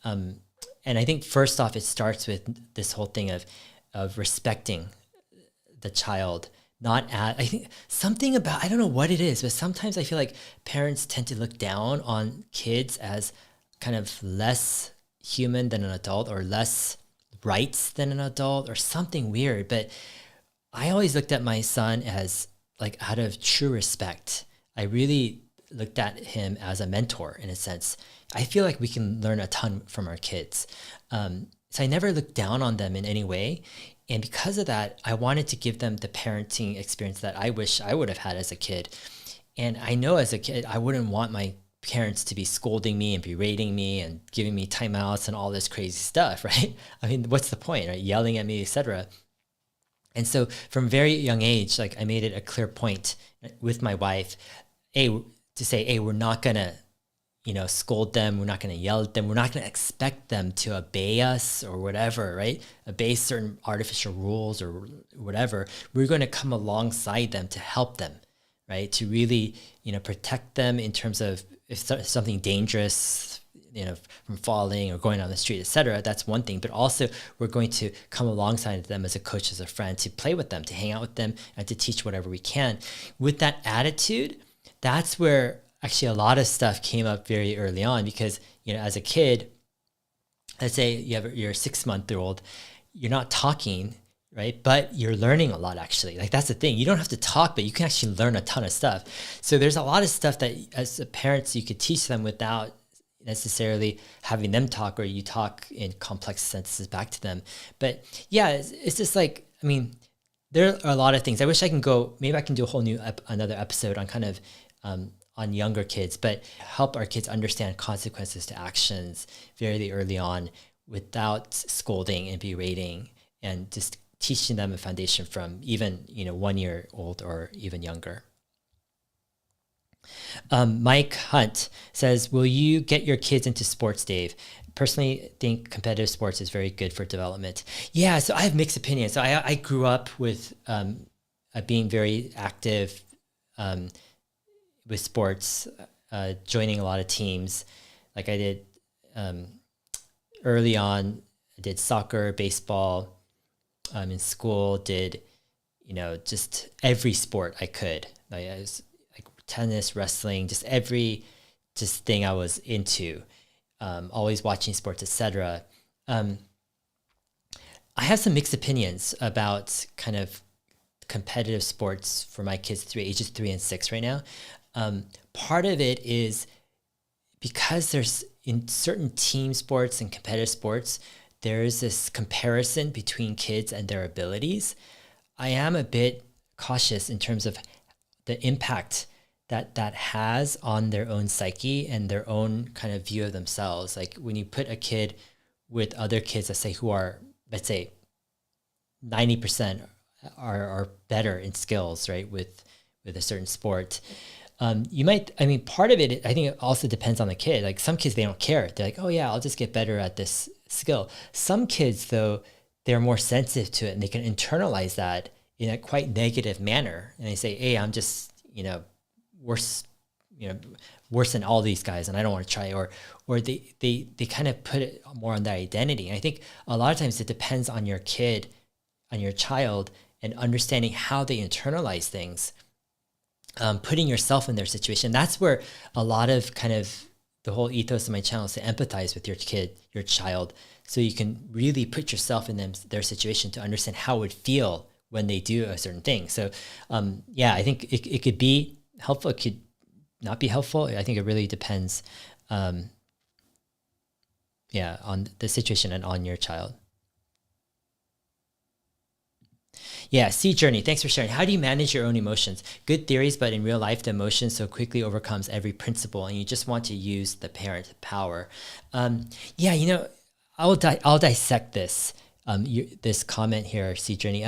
And I think first off, it starts with this whole thing of respecting the child. I think something about, I don't know what it is, but sometimes I feel like parents tend to look down on kids as kind of less human than an adult or less rights than an adult or something weird. But I always looked at my son as like out of true respect. I really looked at him as a mentor in a sense. I feel like we can learn a ton from our kids. So I never looked down on them in any way. And because of that, I wanted to give them the parenting experience that I wish I would have had as a kid. And I know as a kid, I wouldn't want my parents to be scolding me and berating me and giving me timeouts and all this crazy stuff, right? I mean, what's the point, right? Yelling at me, etc. And so from very young age, like I made it a clear point with my wife, to say, hey, we're not going to, scold them. We're not going to yell at them. We're not going to expect them to obey us or whatever, right? Obey certain artificial rules or whatever. We're going to come alongside them to help them, right? To really, protect them in terms of if something dangerous, from falling or going on the street, etc. That's one thing. But also we're going to come alongside them as a coach, as a friend, to play with them, to hang out with them, and to teach whatever we can. With that attitude, that's where actually a lot of stuff came up very early on because, as a kid, let's say you have your 6-month-old, you're not talking, right? But you're learning a lot, actually. Like, that's the thing. You don't have to talk, but you can actually learn a ton of stuff. So there's a lot of stuff that as parents, you could teach them without necessarily having them talk, or you talk in complex sentences back to them. But yeah, it's just like, I mean, there are a lot of things. I wish I can maybe I can do a whole another episode on kind of on younger kids, but help our kids understand consequences to actions very early on without scolding and berating, and just teaching them a foundation from even 1 year old or even younger. Mike Hunt says, will you get your kids into sports, Dave? Personally think competitive sports is very good for development. Yeah, so I have mixed opinions. So I grew up with being very active with sports, joining a lot of teams. Like I did early on, I did soccer, baseball, in school, did, just every sport I could. Like I was like tennis, wrestling, just every thing I was into, always watching sports, etc. I have some mixed opinions about kind of competitive sports for my kids through ages 3 and 6 right now. Part of it is because there's in certain team sports and competitive sports, there is this comparison between kids and their abilities. I am a bit cautious in terms of the impact that has on their own psyche and their own kind of view of themselves. Like when you put a kid with other kids, let's say 90% are better in skills, right? With a certain sport. Part of it, I think it also depends on the kid. Like some kids, they don't care. They're like, oh yeah, I'll just get better at this skill. Some kids though, they're more sensitive to it and they can internalize that in a quite negative manner. And they say, hey, I'm just, worse than all these guys and I don't want to try, or they kind of put it more on their identity. And I think a lot of times it depends on your kid, on your child, and understanding how they internalize things, putting yourself in their situation. That's where a lot of kind of the whole ethos of my channel is to empathize with your kid, your child, so you can really put yourself in their situation to understand how it would feel when they do a certain thing. So yeah, I think it could be helpful. It could not be helpful. I think it really depends yeah, on the situation and on your child. Yeah, Sea Journey, thanks for sharing. How do you manage your own emotions? Good theories, but in real life, the emotion so quickly overcomes every principle, and you just want to use the parent power. Yeah, you know, I'll dissect this this comment here, Sea Journey.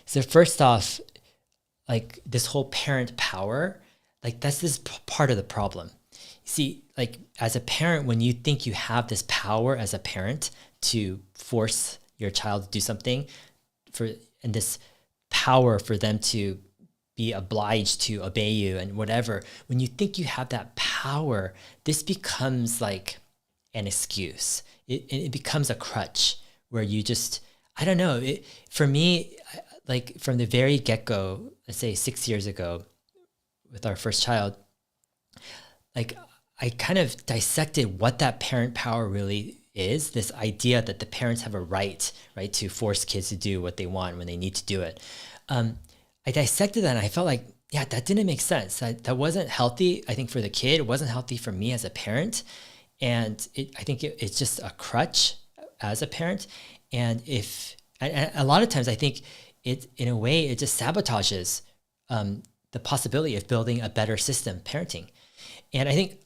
So first off, like this whole parent power, like that's this part of the problem. See, like as a parent, when you think you have this power as a parent to force your child to do something and this power for them to be obliged to obey you and whatever, when you think you have that power, this becomes like an excuse. It becomes a crutch where you just, I don't know. For me, like from the very get-go, let's say 6 years ago with our first child, like I kind of dissected what that parent power really is, this idea that the parents have a right to force kids to do what they want when they need to do it. I dissected that and I felt like, yeah, that didn't make sense. That wasn't healthy, I think, for the kid. It wasn't healthy for me as a parent. And I think it's just a crutch as a parent. And a lot of times I think in a way, it just sabotages the possibility of building a better system, parenting. And I think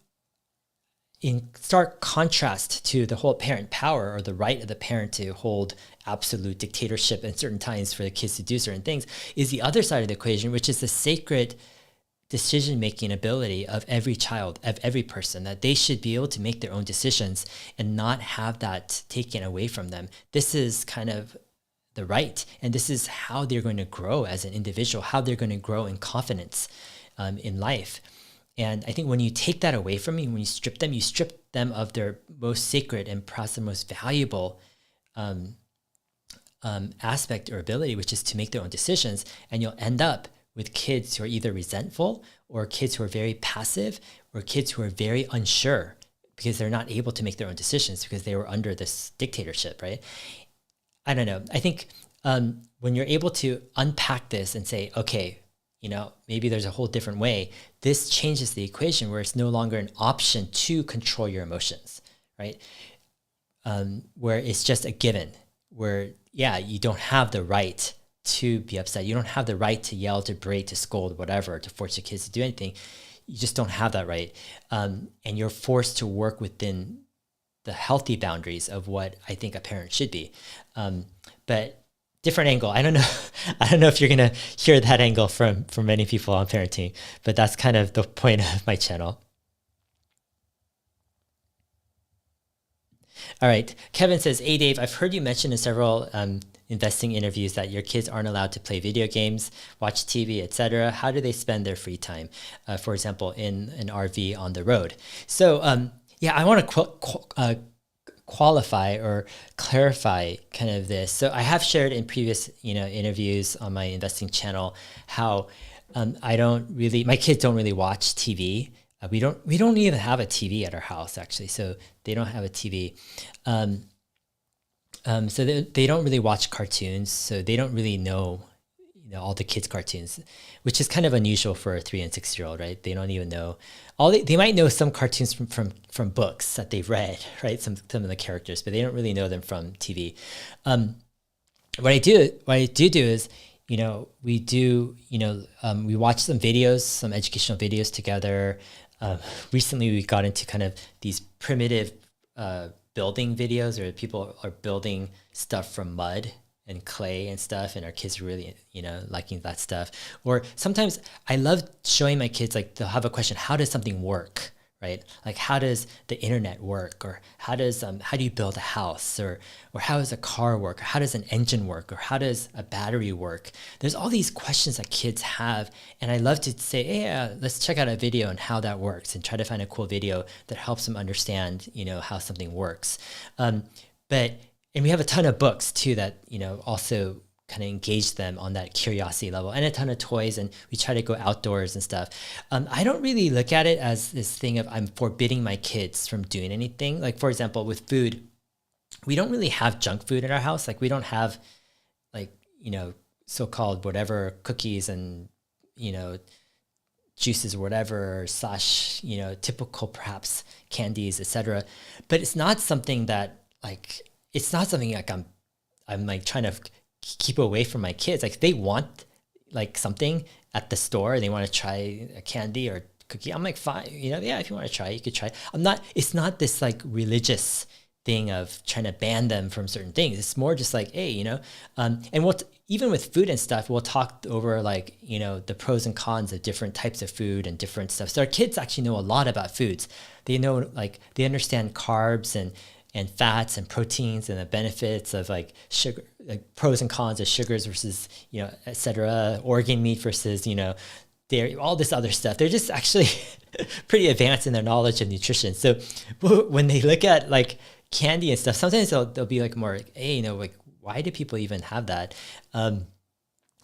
in stark contrast to the whole parent power or the right of the parent to hold absolute dictatorship at certain times for the kids to do certain things is the other side of the equation, which is the sacred decision-making ability of every child, of every person, that they should be able to make their own decisions and not have that taken away from them. This is kind of the right, and this is how they're going to grow as an individual, how they're going to grow in confidence in life. And I think when you take that away from them, when you strip them of their most sacred and perhaps the most valuable aspect or ability, which is to make their own decisions, and you'll end up with kids who are either resentful or kids who are very passive or kids who are very unsure because they're not able to make their own decisions because they were under this dictatorship, right? I don't know. I think when you're able to unpack this and say, okay, you know, maybe there's a whole different way, this changes the equation where it's no longer an option to control your emotions, right? Where it's just a given, where, yeah, you don't have the right to be upset. You don't have the right to yell, to berate, to scold, whatever, to force your kids to do anything. You just don't have that right. And you're forced to work within the healthy boundaries of what I think a parent should be. But different angle. I don't know. I don't know if you're going to hear that angle from many people on parenting, but that's kind of the point of my channel. All right. Kevin says, hey, Dave, I've heard you mention in several investing interviews that your kids aren't allowed to play video games, watch TV, etc. How do they spend their free time? For example, in an RV on the road. So yeah, I want to qualify or clarify kind of this. So I have shared in previous, interviews on my investing channel how my kids don't really watch TV. We don't even have a TV at our house, actually. So they don't have a TV. So they don't really watch cartoons. So they don't really know, all the kids' cartoons, which is kind of unusual for a 3 and 6 year old, right? They don't even know they might know some cartoons from books that they've read, right? Some of the characters, but they don't really know them from TV. What I do is, we watch some videos, some educational videos together. Recently we got into kind of these primitive building videos where people are building stuff from mud and clay and stuff, and our kids are really, liking that stuff. Or sometimes I love showing my kids, like, they'll have a question, how does something work, right? Like, how does the internet work? Or how do you build a house? Or how does a car work? Or how does an engine work? Or how does a battery work? There's all these questions that kids have, and I love to say, hey, let's check out a video on how that works, and try to find a cool video that helps them understand, how something works. And we have a ton of books too that, also kind of engage them on that curiosity level, and a ton of toys, and we try to go outdoors and stuff. I don't really look at it as this thing of I'm forbidding my kids from doing anything. Like, for example, with food, we don't really have junk food in our house. Like, we don't have like, so-called whatever cookies and, juices or whatever, slash, typical perhaps candies, etc. But it's not something that like I'm like trying to keep away from my kids. Like, they want like something at the store, they want to try a candy or cookie. I'm like, fine, yeah, if you want to try, you could try. It's not this like religious thing of trying to ban them from certain things. It's more just like, hey, and even with food and stuff, we'll talk over like, the pros and cons of different types of food and different stuff. So our kids actually know a lot about foods. They know, like, they understand carbs and fats and proteins and the benefits of like sugar, like pros and cons of sugars versus, et cetera, organ meat versus, dairy, all this other stuff. They're just actually pretty advanced in their knowledge of nutrition. So when they look at like candy and stuff, sometimes they'll be like more like, hey, like, why do people even have that? And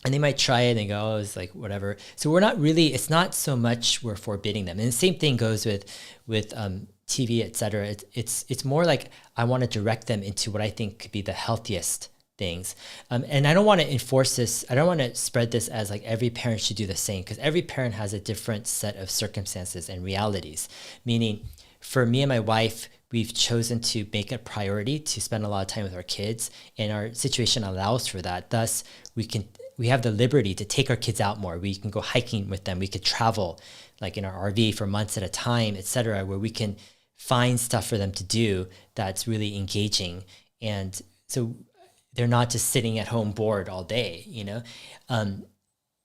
they might try it and go, oh, it's like whatever. So it's not so much we're forbidding them. And the same thing goes with TV, et cetera. It's more like I want to direct them into what I think could be the healthiest things. And I don't want to enforce this. I don't want to spread this as like every parent should do the same, because every parent has a different set of circumstances and realities. Meaning, for me and my wife, we've chosen to make it a priority to spend a lot of time with our kids, and our situation allows for that. Thus, we have the liberty to take our kids out more. We can go hiking with them. We could travel like in our RV for months at a time, et cetera, where we can find stuff for them to do that's really engaging. And so they're not just sitting at home bored all day,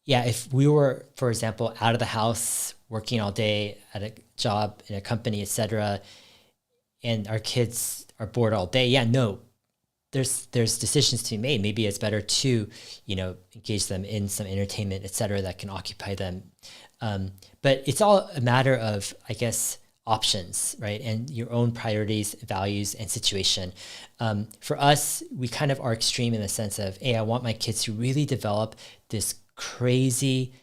if we were, for example, out of the house, working all day at a job in a company, et cetera, and our kids are bored all day, there's decisions to be made. Maybe it's better to, engage them in some entertainment, et cetera, that can occupy them. But it's all a matter of, I guess, options, right? And your own priorities, values, and situation. For us, we kind of are extreme in the sense of, hey, I want my kids to really develop this crazy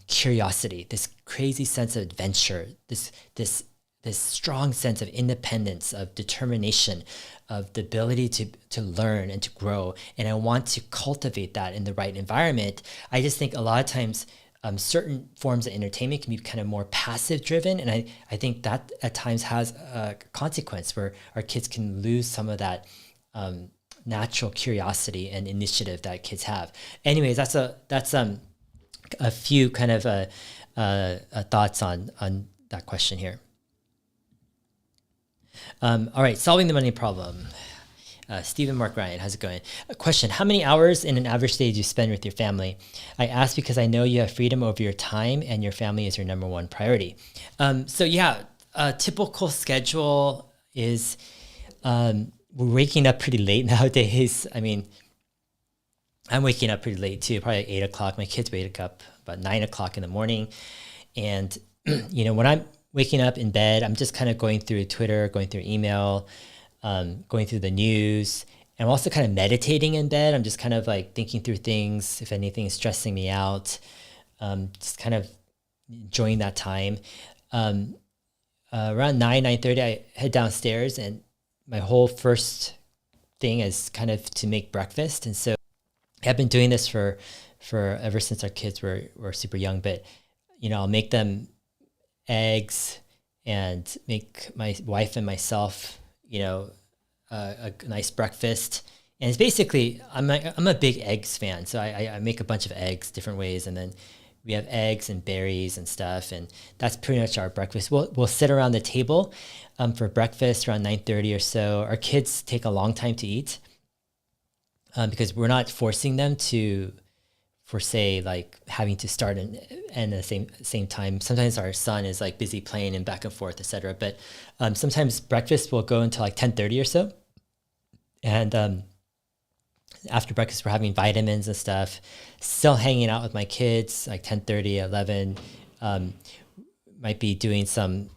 curiosity, this crazy sense of adventure, this strong sense of independence, of determination, of the ability to learn and to grow. And I want to cultivate that in the right environment. I just think a lot of times certain forms of entertainment can be kind of more passive driven. And I think that at times has a consequence where our kids can lose some of that natural curiosity and initiative that kids have. Anyways, that's a few kind of thoughts on that question here. All right, solving the money problem. Stephen Mark Ryan, how's it going? A question: how many hours in an average day do you spend with your family? I ask because I know you have freedom over your time and your family is your number one priority. A typical schedule is we're waking up pretty late nowadays. I mean, I'm waking up pretty late too, probably 8 o'clock. My kids wake up about 9 o'clock in the morning. And, when I'm waking up in bed, I'm just kind of going through Twitter, going through email, going through the news. And I'm also kind of meditating in bed. I'm just kind of like thinking through things, if anything is stressing me out, just kind of enjoying that time. Around 9:30, I head downstairs, and my whole first thing is kind of to make breakfast. And so I've been doing this for ever since our kids were super young, but I'll make them eggs and make my wife and myself, a nice breakfast. And it's basically, I'm a big eggs fan. So I make a bunch of eggs different ways. And then we have eggs and berries and stuff. And that's pretty much our breakfast. We'll sit around the table for breakfast around 9:30 or so. Our kids take a long time to eat because we're not forcing them to, for say, like having to start and end at the same time. Sometimes our son is like busy playing and back and forth, etc. But sometimes breakfast will go until like 10:30 or so. And after breakfast, we're having vitamins and stuff, still hanging out with my kids, like 10:30, 11, might be doing some,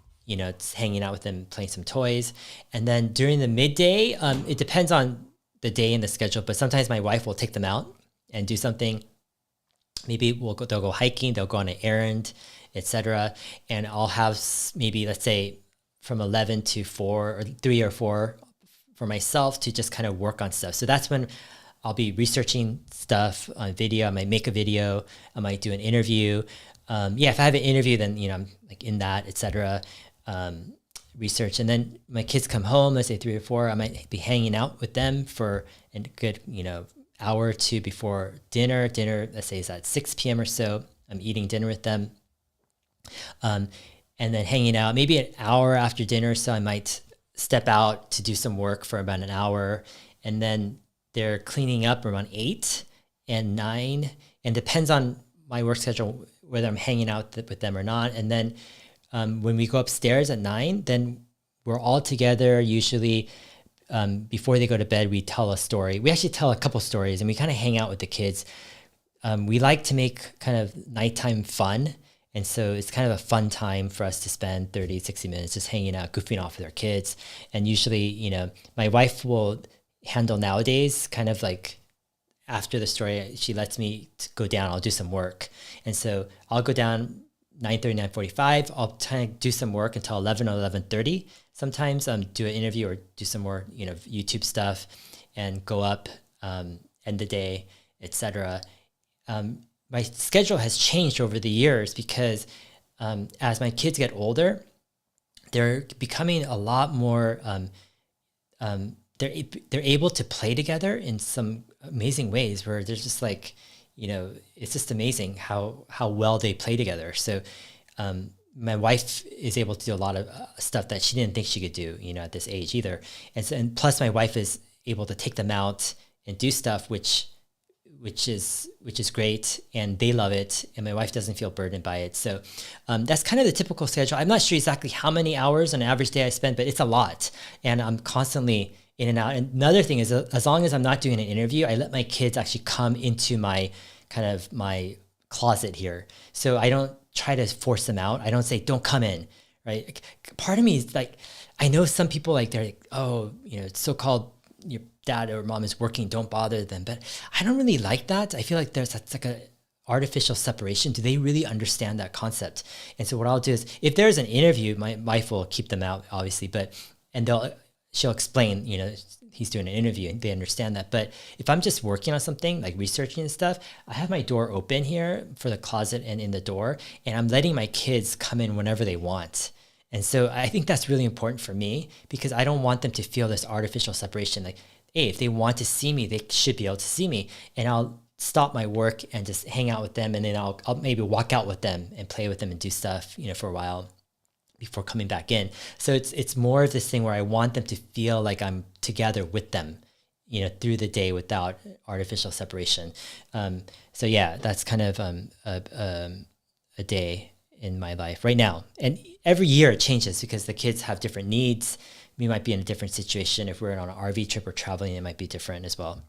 hanging out with them, playing some toys. And then during the midday, it depends on the day and the schedule, but sometimes my wife will take them out and do something. Maybe they'll go hiking, they'll go on an errand, etc. And I'll have maybe, let's say, from 11 to 4 or 3 or 4 for myself to just kind of work on stuff. So that's when I'll be researching stuff on video. I might make a video. I might do an interview. If I have an interview, then, I'm like in that, etc. Research. And then my kids come home, let's say 3 or 4, I might be hanging out with them for a good, hour or two before dinner. Dinner, let's say, is at 6 p.m. or so. I'm eating dinner with them. And then hanging out maybe an hour after dinner. So I might step out to do some work for about an hour. And then they're cleaning up around 8 and 9. And depends on my work schedule, whether I'm hanging out with them or not. And then when we go upstairs at 9, then we're all together. Usually before they go to bed, we tell a story. We actually tell a couple stories, and we kind of hang out with the kids. We like to make kind of nighttime fun. And so it's kind of a fun time for us to spend 30, 60 minutes just hanging out, goofing off with our kids. And usually, my wife will handle nowadays kind of like after the story, she lets me go down, I'll do some work. And so I'll go down 9:30, 9:45. I'll try to do some work until 11 or 11:30. Sometimes do an interview or do some more, YouTube stuff, and go up, end the day, etc. My schedule has changed over the years because as my kids get older, they're becoming a lot more. They're able to play together in some amazing ways where there's just like, it's just amazing how well they play together. So my wife is able to do a lot of stuff that she didn't think she could do, at this age either. And plus my wife is able to take them out and do stuff, which is great, and they love it, and my wife doesn't feel burdened by it. So that's kind of the typical schedule. I'm not sure exactly how many hours on an average day I spend, but it's a lot, and I'm constantly in and out. And another thing is, as long as I'm not doing an interview, I let my kids actually come into my closet here. So I don't try to force them out. I don't say, don't come in, right? Part of me is like, I know some people they're like, oh, it's so-called your dad or mom is working, don't bother them. But I don't really like that. I feel like that's like a artificial separation. Do they really understand that concept? And so what I'll do is, if there's an interview, my wife will keep them out, obviously, and she'll explain, he's doing an interview, and they understand that. But if I'm just working on something like researching and stuff, I have my door open here for the closet and in the door, and I'm letting my kids come in whenever they want. And so I think that's really important for me, because I don't want them to feel this artificial separation. Like, hey, if they want to see me, they should be able to see me. And I'll stop my work and just hang out with them. And then I'll maybe walk out with them and play with them and do stuff, for a while before coming back in. So it's more of this thing where I want them to feel like I'm together with them, through the day without artificial separation. So yeah, that's kind of a day in my life right now. And every year it changes because the kids have different needs. We might be in a different situation. If we're on an RV trip or traveling, it might be different as well.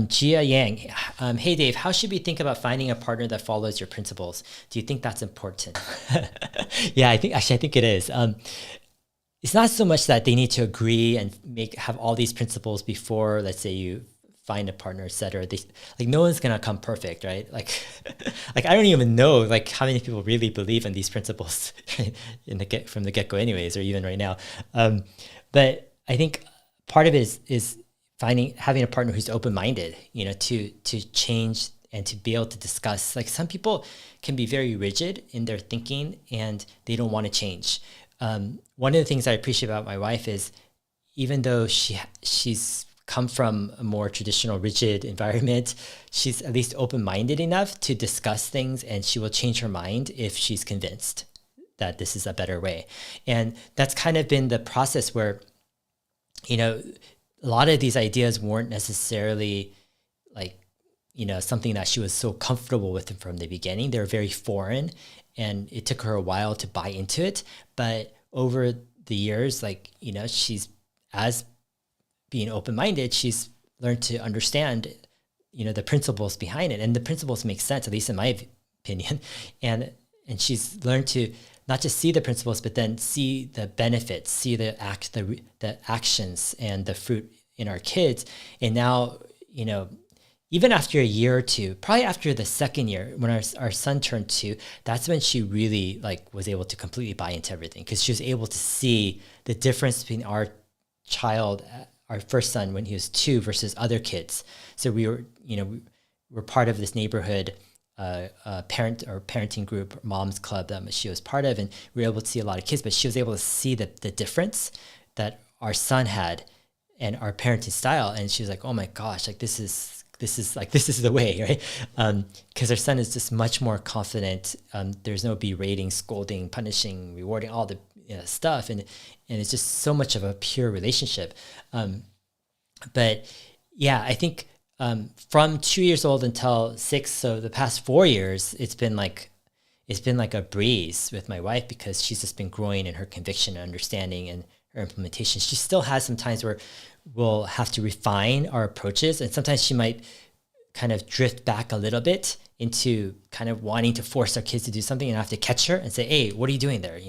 Gia Yang, hey Dave, how should we think about finding a partner that follows your principles? Do you think that's important? Yeah, I think it is. It's not so much that they need to agree and have all these principles before, let's say, you find a partner, etc. No one's gonna come perfect, right? Like I don't even know how many people really believe in these principles from the get-go anyways, or even right now. But I think part of it is having a partner who's open-minded, to change and to be able to discuss. Like, some people can be very rigid in their thinking and they don't want to change. One of the things I appreciate about my wife is, even though she's come from a more traditional, rigid environment, she's at least open-minded enough to discuss things, and she will change her mind if she's convinced that this is a better way. And that's kind of been the process where, a lot of these ideas weren't necessarily something that she was so comfortable with from the beginning. They were very foreign, and it took her a while to buy into it. But over the years, she's, as being open-minded, she's learned to understand, the principles behind it. And the principles make sense, at least in my opinion. And she's learned to not just see the principles, but then see the benefits, see the actions and the fruit in our kids. And now, even after a year or two, probably after the second year, when our son turned 2, that's when she really was able to completely buy into everything, because she was able to see the difference between our child, our first son, when he was 2 versus other kids. So we're part of this neighborhood parenting group, mom's club, that she was part of, and we were able to see a lot of kids, but she was able to see the difference that our son had and our parenting style. And she was like, oh my gosh, this is the way, right? Because our son is just much more confident. There's no berating, scolding, punishing, rewarding, all the stuff, and it's just so much of a pure relationship. But yeah, I think from 2 years old until 6, so the past 4 years, it's been like a breeze with my wife, because she's just been growing in her conviction and understanding and her implementation. She still has some times where we'll have to refine our approaches, and sometimes she might kind of drift back a little bit into kind of wanting to force our kids to do something, and I have to catch her and say, hey, what are you doing there?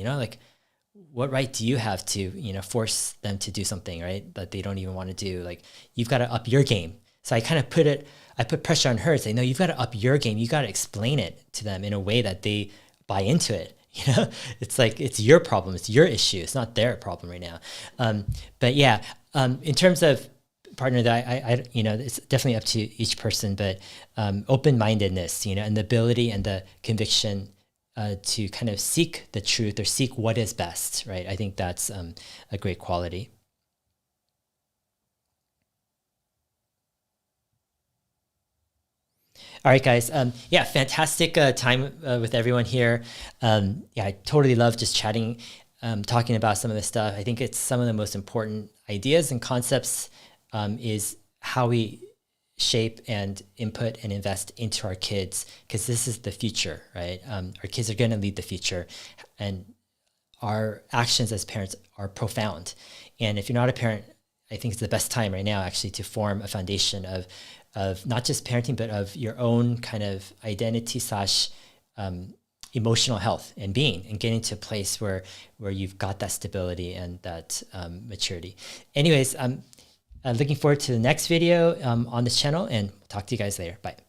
What right do you have to, force them to do something, right, that they don't even want to do? You've got to up your game. So I kind of put pressure on her and say, no, you've got to up your game. You got to explain it to them in a way that they buy into it. It's it's your problem. It's your issue. It's not their problem right now. But yeah, in terms of partner, that I it's definitely up to each person, but open-mindedness, and the ability and the conviction to kind of seek the truth or seek what is best, right? I think that's a great quality. All right, guys. Yeah, fantastic time with everyone here. Yeah, I totally love just chatting, talking about some of this stuff. I think it's some of the most important ideas and concepts is how we shape and input and invest into our kids, because this is the future, right? Our kids are going to lead the future, and our actions as parents are profound. And if you're not a parent, I think it's the best time right now actually to form a foundation of not just parenting, but of your own kind of identity / emotional health and being, and getting to a place where you've got that stability and that maturity. Anyways, I'm looking forward to the next video on this channel, and talk to you guys later. Bye.